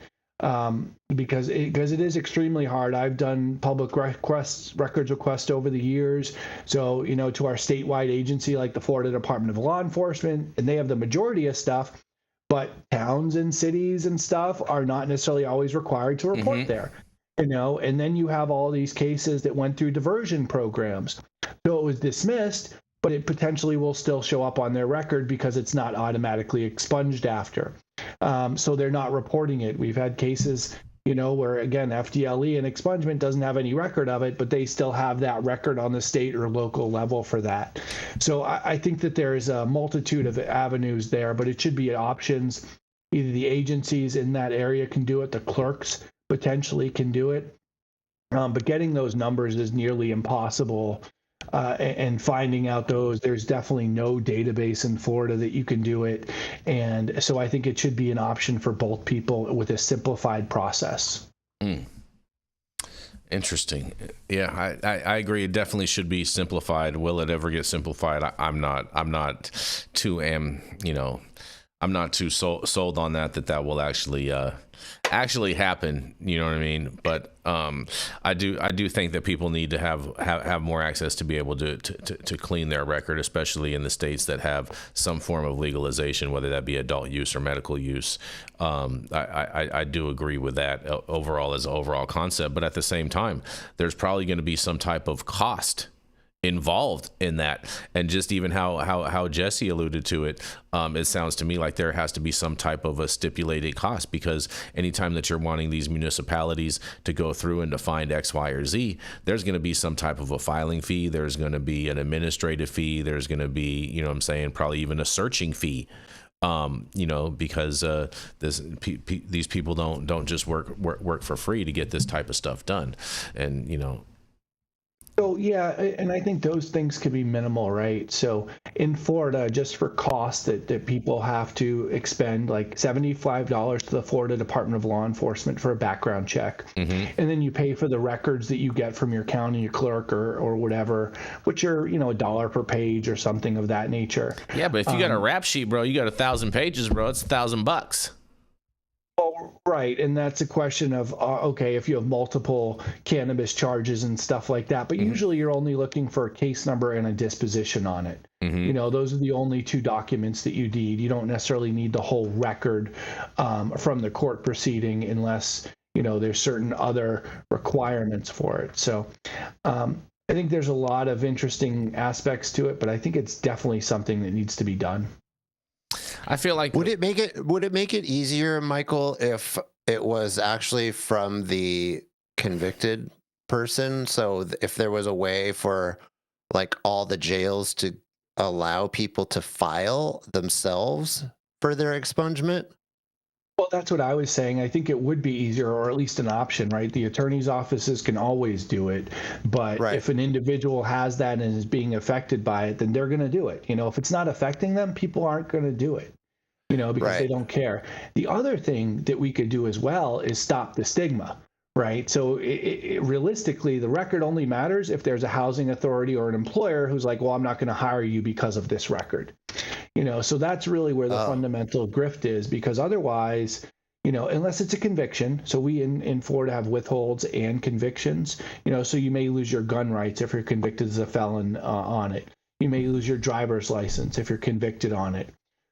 Because it is extremely hard. I've done public records requests over the years. So, you know, to our statewide agency like the Florida Department of Law Enforcement, and they have the majority of stuff, but towns and cities and stuff are not necessarily always required to report there. You know, and then you have all these cases that went through diversion programs. So it was dismissed, but it potentially will still show up on their record because it's not automatically expunged after. So they're not reporting it. We've had cases, you know, where, again, FDLE and expungement doesn't have any record of it, but they still have that record on the state or local level for that. So I think that there is a multitude of avenues there, but it should be options. Either the agencies in that area can do it, the clerks potentially can do it, but getting those numbers is nearly impossible and finding out those. There's definitely no database in Florida that you can do it. And so I think it should be an option for both people with a simplified process. Interesting. Yeah, I agree. It definitely should be simplified. Will it ever get simplified? I'm not too I'm not too sold on that will actually happen. You know what I mean? But I do think that people need to have more access to be able to clean their record, especially in the states that have some form of legalization, whether that be adult use or medical use. I do agree with that overall as an overall concept, but at the same time, there's probably going to be some type of cost involved in that. And just even how Jesse alluded to it, it sounds to me like there has to be some type of a stipulated cost, because anytime that you're wanting these municipalities to go through and to find X, Y, or Z, there's going to be some type of a filing fee. There's going to be an administrative fee. There's going to be, you know what I'm saying, probably even a searching fee. Because these people don't just work for free to get this type of stuff done. And, So yeah, and I think those things could be minimal, right? So in Florida, just for costs that people have to expend, like $75 to the Florida Department of Law Enforcement for a background check. And then you pay for the records that you get from your county clerk or whatever, which are, $1 per page or something of that nature. Yeah, but if you got a rap sheet, bro, you got 1,000 pages, bro, it's $1,000. Well, right, and that's a question of okay, if you have multiple cannabis charges and stuff like that, but usually you're only looking for a case number and a disposition on it. Those are the only two documents that you need. You don't necessarily need the whole record from the court proceeding unless there's certain other requirements for it. So I think there's a lot of interesting aspects to it, but I think it's definitely something that needs to be done. I feel like would it make it easier, Michael, if it was actually from the convicted person? So if there was a way for like all the jails to allow people to file themselves for their expungement? Well, that's what I was saying. I think it would be easier, or at least an option, right? The attorney's offices can always do it, but if an individual has that and is being affected by it, then they're going to do it. If it's not affecting them, people aren't going to do it, because they don't care. The other thing that we could do as well is stop the stigma, right? So realistically, the record only matters if there's a housing authority or an employer who's like, well, I'm not going to hire you because of this record. So that's really where the fundamental grift is, because otherwise, unless it's a conviction. So we in Florida have withholds and convictions, so you may lose your gun rights if you're convicted as a felon on it. You may lose your driver's license if you're convicted on it.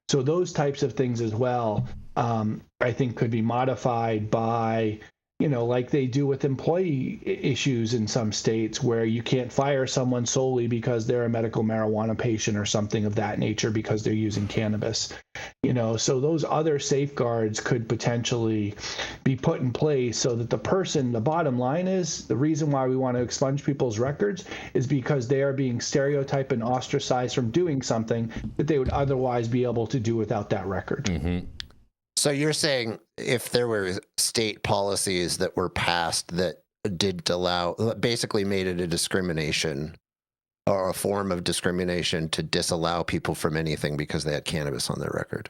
So those types of things as well, I think could be modified by, like they do with employee issues in some states, where you can't fire someone solely because they're a medical marijuana patient or something of that nature because they're using cannabis. So those other safeguards could potentially be put in place so that the bottom line is, the reason why we want to expunge people's records is because they are being stereotyped and ostracized from doing something that they would otherwise be able to do without that record. So you're saying if there were state policies that were passed that did allow, basically made it a discrimination or a form of discrimination to disallow people from anything because they had cannabis on their record?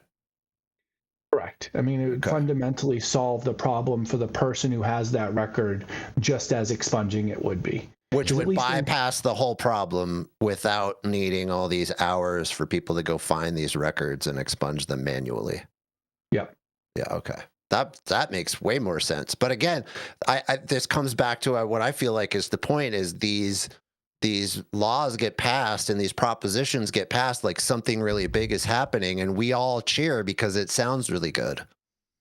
Correct. I mean, it would fundamentally solve the problem for the person who has that record, just as expunging it would be. Which would bypass the whole problem without needing all these hours for people to go find these records and expunge them manually. Yep. Yeah. Okay. That makes way more sense. But again, this comes back to what I feel like is the point: is these laws get passed and these propositions get passed like something really big is happening, and we all cheer because it sounds really good,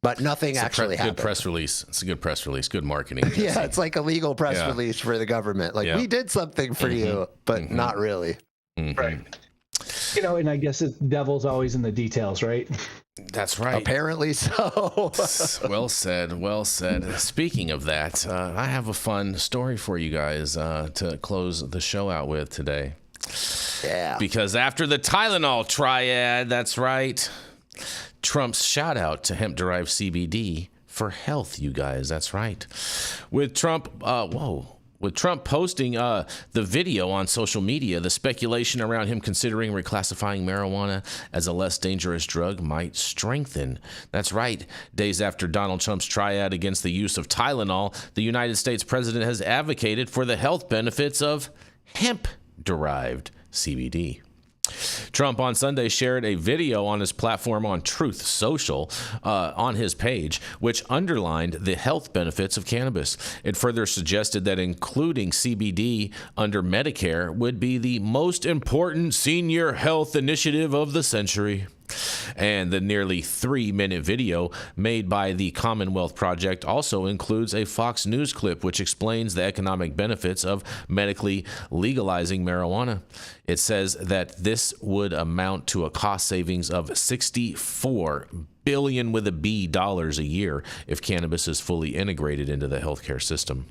but nothing actually happens. Good press release. It's a good press release. Good marketing. Yeah, it's like a legal press release for the government. Like, we did something for you, but not really. Right. And I guess the devil's always in the details, right? That's right. Apparently so. Well said. Well said. Speaking of that, I have a fun story for you guys to close the show out with today. Yeah. Because after the Tylenol tirade, that's right, Trump's shout out to hemp-derived CBD for health, you guys. That's right. With Trump, With Trump posting the video on social media, the speculation around him considering reclassifying marijuana as a less dangerous drug might strengthen. That's right. Days after Donald Trump's triad against the use of Tylenol, the United States president has advocated for the health benefits of hemp-derived CBD. Trump on Sunday shared a video on his platform on Truth Social on his page, which underlined the health benefits of cannabis. It further suggested that including CBD under Medicare would be the most important senior health initiative of the century. And the nearly 3-minute video made by the Commonwealth Project also includes a Fox News clip which explains the economic benefits of medically legalizing marijuana. It says that this would amount to a cost savings of $64 billion with a B dollars a year if cannabis is fully integrated into the healthcare system.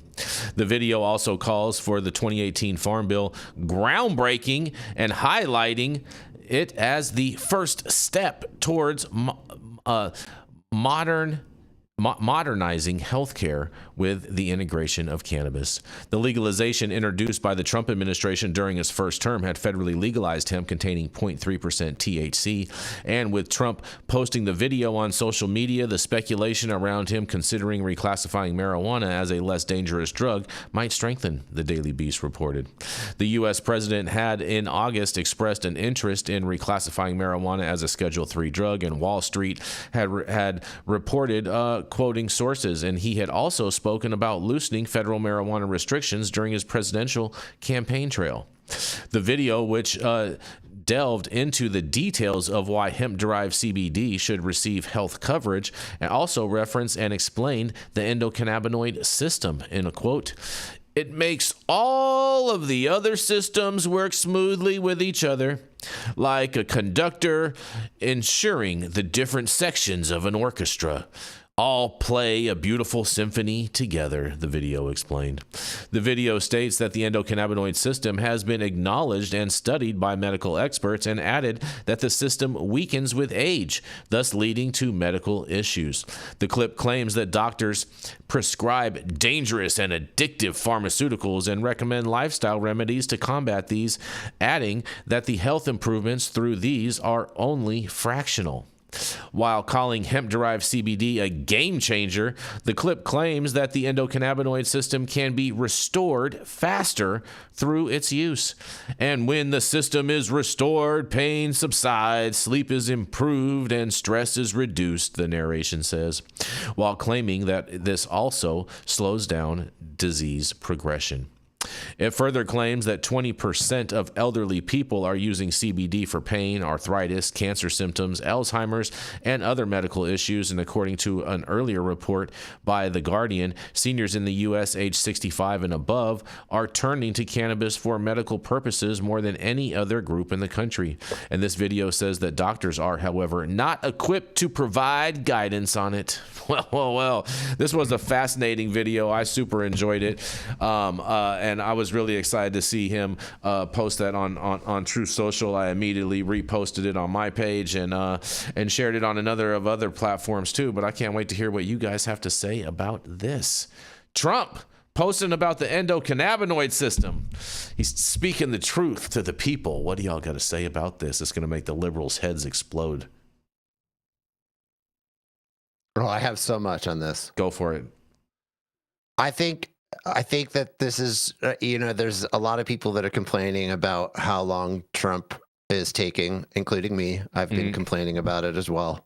The video also calls for the 2018 Farm Bill groundbreaking and highlighting it as the first step towards modernizing healthcare with the integration of cannabis. The legalization introduced by the Trump administration during his first term had federally legalized hemp containing 0.3% THC. And with Trump posting the video on social media, the speculation around him considering reclassifying marijuana as a less dangerous drug might strengthen, the Daily Beast reported. The U.S. president had in August expressed an interest in reclassifying marijuana as a Schedule III drug, and Wall Street had reported quoting sources, and he had also spoken about loosening federal marijuana restrictions during his presidential campaign trail. The video, which delved into the details of why hemp-derived CBD should receive health coverage, and also referenced and explained the endocannabinoid system in a quote. It makes all of the other systems work smoothly with each other, like a conductor ensuring the different sections of an orchestra all play a beautiful symphony together, the video explained. The video states that the endocannabinoid system has been acknowledged and studied by medical experts, and added that the system weakens with age, thus leading to medical issues. The clip claims that doctors prescribe dangerous and addictive pharmaceuticals and recommend lifestyle remedies to combat these, adding that the health improvements through these are only fractional. While calling hemp-derived CBD a game changer, the clip claims that the endocannabinoid system can be restored faster through its use. And when the system is restored, pain subsides, sleep is improved, and stress is reduced, the narration says, while claiming that this also slows down disease progression. It further claims that 20% of elderly people are using CBD for pain, arthritis, cancer symptoms, Alzheimer's, and other medical issues. And according to an earlier report by The Guardian, seniors in the U.S. aged 65 and above are turning to cannabis for medical purposes more than any other group in the country. And this video says that doctors are, however, not equipped to provide guidance on it. Well, this was a fascinating video. I super enjoyed it. And I was really excited to see him post that on Truth Social. I immediately reposted it on my page and shared it on other platforms too. But I can't wait to hear what you guys have to say about this. Trump posting about the endocannabinoid system. He's speaking the truth to the people. What do y'all got to say about this? It's going to make the liberals' heads explode. Oh, I have so much on this. Go for it. I think that this is, there's a lot of people that are complaining about how long Trump is taking, including me. I've been complaining about it as well.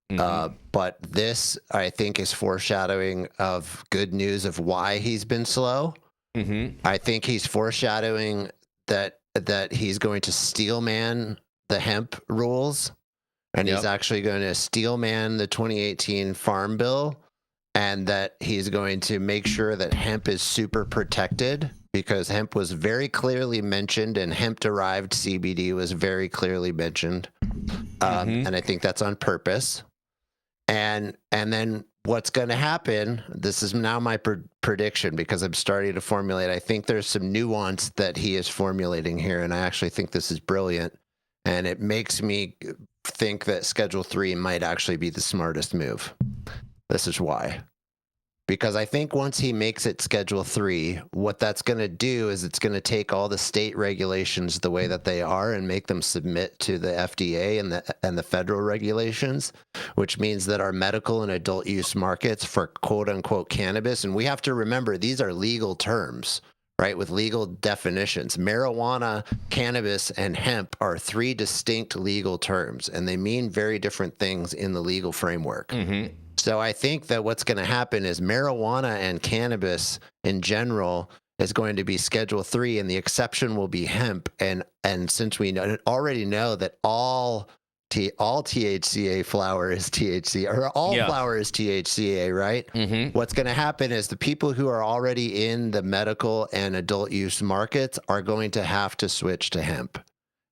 But this, I think, is foreshadowing of good news of why he's been slow. I think he's foreshadowing that he's going to steelman the hemp rules, and he's actually going to steelman the 2018 Farm Bill, and that he's going to make sure that hemp is super protected, because hemp was very clearly mentioned, and hemp-derived CBD was very clearly mentioned. And I think that's on purpose. And then what's going to happen, this is now my prediction, because I'm starting to formulate. I think there's some nuance that he is formulating here, and I actually think this is brilliant. And it makes me think that Schedule 3 might actually be the smartest move. This is why. Because I think once he makes it Schedule 3, what that's going to do is it's going to take all the state regulations the way that they are and make them submit to the FDA and the federal regulations, which means that our medical and adult use markets for quote unquote cannabis, and we have to remember these are legal terms, right, with legal definitions. Marijuana, cannabis, and hemp are 3 distinct legal terms, and they mean very different things in the legal framework. Mm-hmm. So I think that what's going to happen is marijuana and cannabis in general is going to be Schedule 3, and the exception will be hemp. And since we already know that all THCA flower is THC, or all flower is THCA, right? Mm-hmm. What's going to happen is the people who are already in the medical and adult use markets are going to have to switch to hemp.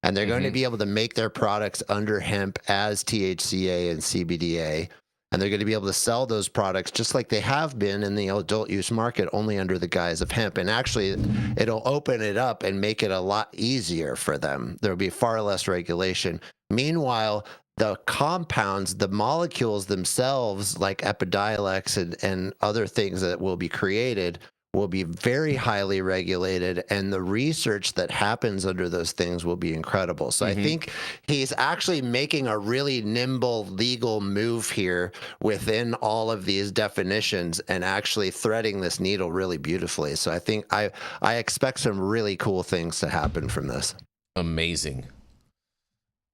And they're going to be able to make their products under hemp as THCA and CBDA. And they're going to be able to sell those products just like they have been in the adult use market, only under the guise of hemp. And actually, it'll open it up and make it a lot easier for them. There'll be far less regulation. Meanwhile, the compounds, the molecules themselves, like Epidiolex and other things that will be created, will be very highly regulated, and the research that happens under those things will be incredible. So I think he's actually making a really nimble legal move here within all of these definitions and actually threading this needle really beautifully. So I think I expect some really cool things to happen from this. Amazing.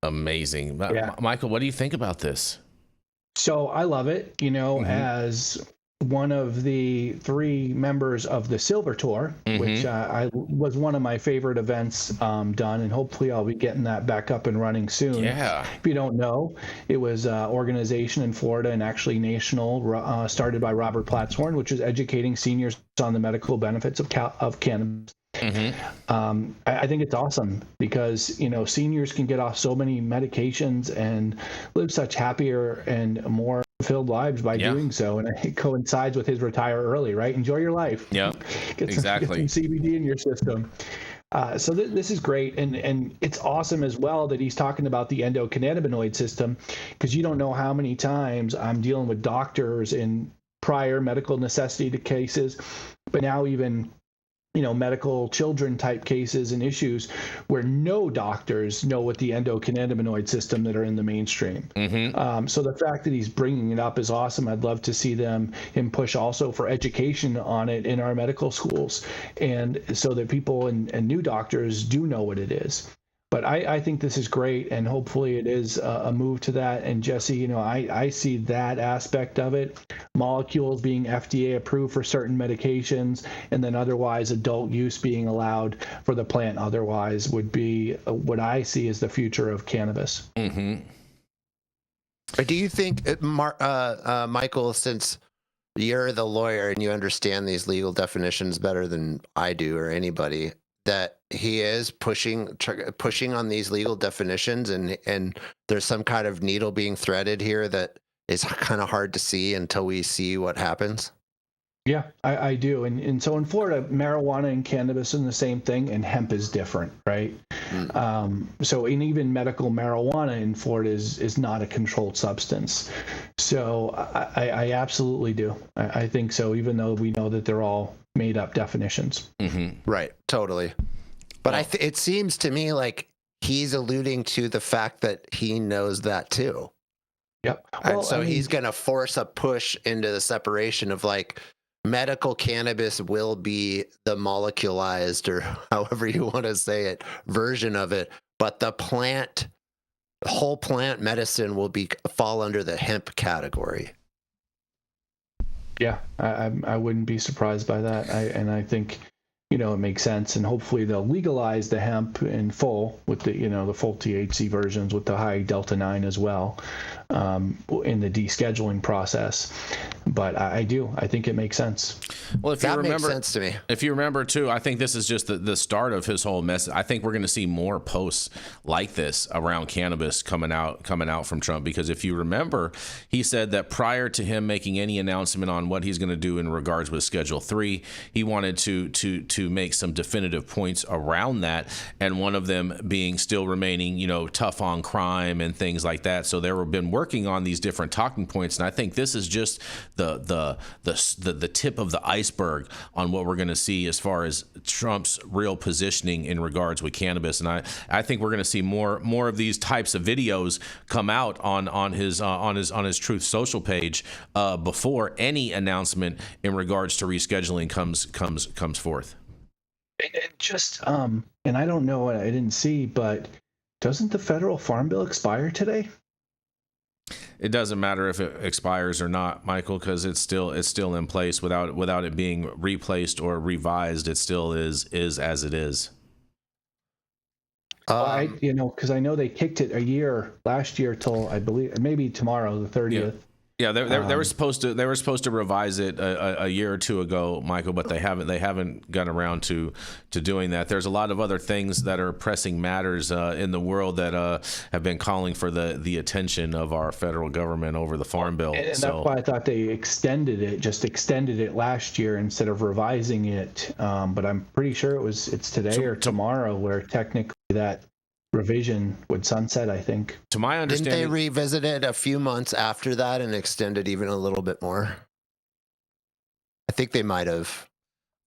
Yeah. Michael, what do you think about this? So I love it, as one of the 3 members of the Silver Tour, which I was one of my favorite events done, and hopefully I'll be getting that back up and running soon. Yeah. If you don't know, it was an organization in Florida and actually national, started by Robert Platshorn, which is educating seniors on the medical benefits of cannabis. I think it's awesome because seniors can get off so many medications and live such happier and more fulfilled lives by doing so, and it coincides with his retire early, right? Enjoy your life. Yeah, exactly. Get some CBD in your system. So this is great, and it's awesome as well that he's talking about the endocannabinoid system, because you don't know how many times I'm dealing with doctors in prior medical necessity cases, but now even medical children type cases and issues where no doctors know what the endocannabinoid system that are in the mainstream. So the fact that he's bringing it up is awesome. I'd love to see him push also for education on it in our medical schools, and so that people and new doctors do know what it is. But I think this is great, and hopefully it is a move to that. And Jesse, I see that aspect of it, molecules being FDA approved for certain medications, and then otherwise adult use being allowed for the plant otherwise would be what I see as the future of cannabis. Do you think, Michael, since you're the lawyer and you understand these legal definitions better than I do or anybody, that he is pushing on these legal definitions, and there's some kind of needle being threaded here that is kind of hard to see until we see what happens? Yeah, I do. And so in Florida, marijuana and cannabis are the same thing, and hemp is different, right? So in even medical marijuana in Florida is not a controlled substance. So I absolutely do. I think so, even though we know that they're all made up definitions. Right, totally. But it seems to me like he's alluding to the fact that he knows that too. Yep. And so he's going to force a push into the separation of medical cannabis will be the molecularized, or however you want to say it, version of it, but the whole plant medicine will fall under the hemp category. Yeah, I wouldn't be surprised by that. I think it makes sense, and hopefully they'll legalize the hemp in full with the the full THC versions with the high Delta 9 as well in the descheduling process. But I think it makes sense. Well, if you remember, makes sense to me. If you remember too, I think this is just the start of his whole message. I think we're going to see more posts like this around cannabis coming out from Trump, because if you remember, he said that prior to him making any announcement on what he's going to do in regards with Schedule 3, he wanted to to make some definitive points around that, and one of them being still remaining, tough on crime and things like that. So they've been working on these different talking points, and I think this is just the tip of the iceberg on what we're going to see as far as Trump's real positioning in regards with cannabis. And I think we're going to see more of these types of videos come out on his Truth Social page before any announcement in regards to rescheduling comes forth. And just and I don't know, I didn't see, but doesn't the federal farm bill expire today? It doesn't matter if it expires or not, Michael, because it's still in place without it being replaced or revised. It still is as it is. Because I know they kicked it a year last year till, I believe, maybe tomorrow, the 30th. Yeah, they were supposed to revise it a year or two ago, Michael, but they haven't gotten around to doing that. There's a lot of other things that are pressing matters in the world that have been calling for the attention of our federal government over the farm bill. And that's why I thought they extended it last year instead of revising it. But I'm pretty sure it's today or tomorrow where technically that revision would sunset, I think. To my understanding, didn't they revisit it a few months after that and extend it even a little bit more? I think they might have.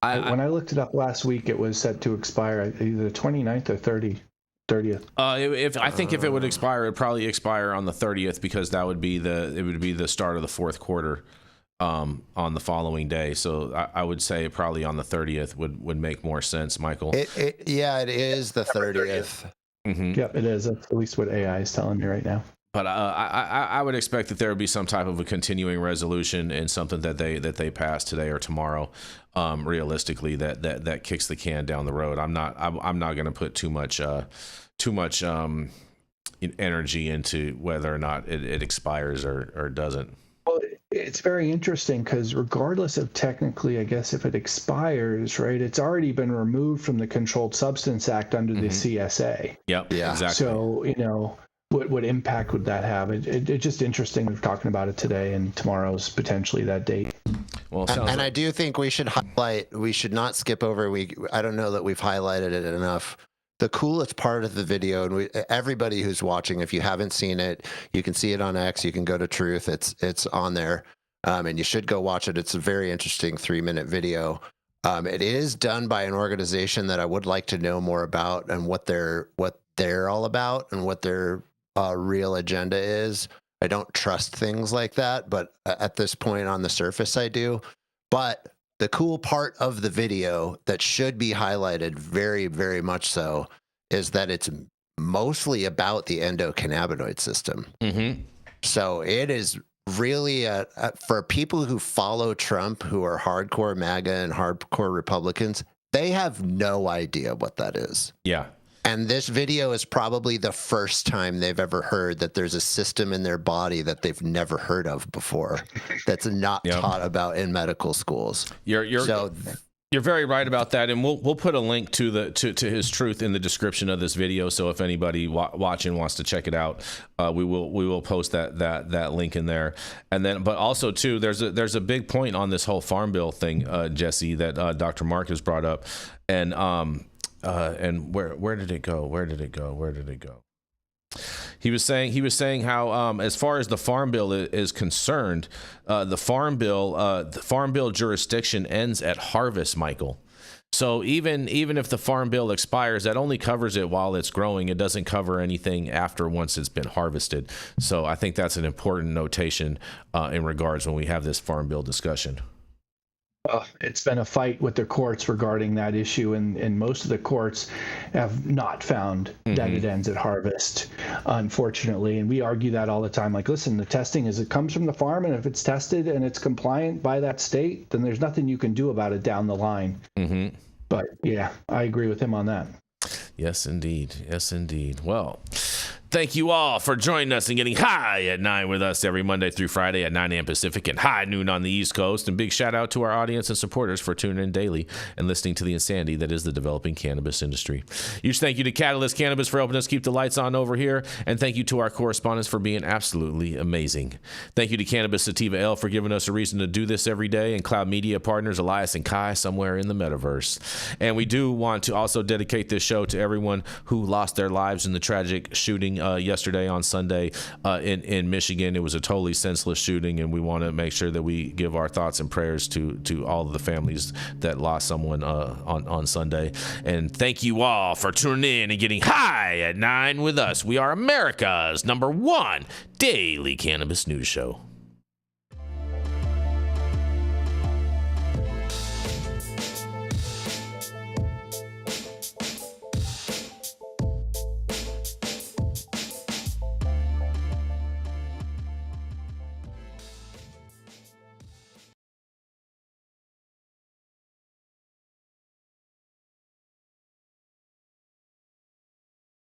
When I looked it up last week, it was set to expire either the 29th or 30th. I think if it would expire, it'd probably expire on the 30th, because that would be the start of the fourth quarter on the following day. So I would say probably on the 30th would make more sense, Michael. It is the 30th. Mm-hmm. Yep, it is. That's at least what AI is telling me right now. But I would expect that there would be some type of a continuing resolution and something that they pass today or tomorrow, realistically, that kicks the can down the road. I'm not going to put too much energy into whether or not it expires or doesn't. Well, it's very interesting because regardless of technically, I guess, if it expires, right, it's already been removed from the Controlled Substance Act under the CSA. Yep, yeah, exactly. So, what impact would that have? It's just interesting. We're talking about it today, and tomorrow's potentially that date. Well, I do think we should not skip over. I don't know that we've highlighted it enough. The coolest part of the video, and everybody who's watching, if you haven't seen it, you can see it on X. You can go to Truth. It's on there, and you should go watch it. It's a very interesting 3-minute video. It is done by an organization that I would like to know more about and what they're all about and what their real agenda is. I don't trust things like that, but at this point on the surface, I do. But the cool part of the video that should be highlighted very, very much so is that it's mostly about the endocannabinoid system. Mm-hmm. So it is really for people who follow Trump, who are hardcore MAGA and hardcore Republicans, they have no idea what that is. Yeah. And this video is probably the first time they've ever heard that there's a system in their body that they've never heard of before, that's not taught about in medical schools. You're very right about that, and we'll put a link to his Truth in the description of this video. So if anybody watching wants to check it out, we will post that link in there. And then, but also too, there's a big point on this whole farm bill thing, Jesse, that Dr. Mark has brought up, and where did it go? He was saying how as far as the farm bill is concerned, the farm bill jurisdiction ends at harvest, Michael. So even if the farm bill expires, that only covers it while it's growing. It doesn't cover anything after once it's been harvested. So I think that's an important notation in regards when we have this farm bill discussion. It's been a fight with the courts regarding that issue, and most of the courts have not found that it ends at harvest, unfortunately. And we argue that all the time. Like, listen, the testing it comes from the farm, and if it's tested and it's compliant by that state, then there's nothing you can do about it down the line. Mm-hmm. But yeah, I agree with him on that. Yes, indeed. Well, Thank you all for joining us and getting high at 9 with us every Monday through Friday at 9 a.m. Pacific and high noon on the East Coast. And big shout out to our audience and supporters for tuning in daily and listening to the insanity that is the developing cannabis industry. Huge thank you to Catalyst Cannabis for helping us keep the lights on over here. And thank you to our correspondents for being absolutely amazing. Thank you to Cannabis Sativa L for giving us a reason to do this every day, and Cloud Media partners Elias and Kai somewhere in the metaverse. And we do want to also dedicate this show to everyone who lost their lives in the tragic shooting yesterday on Sunday in Michigan. It was a totally senseless shooting, and we want to make sure that we give our thoughts and prayers to all of the families that lost someone on Sunday. And thank you all for tuning in and getting high at 9 with us. We are America's #1 daily cannabis news show.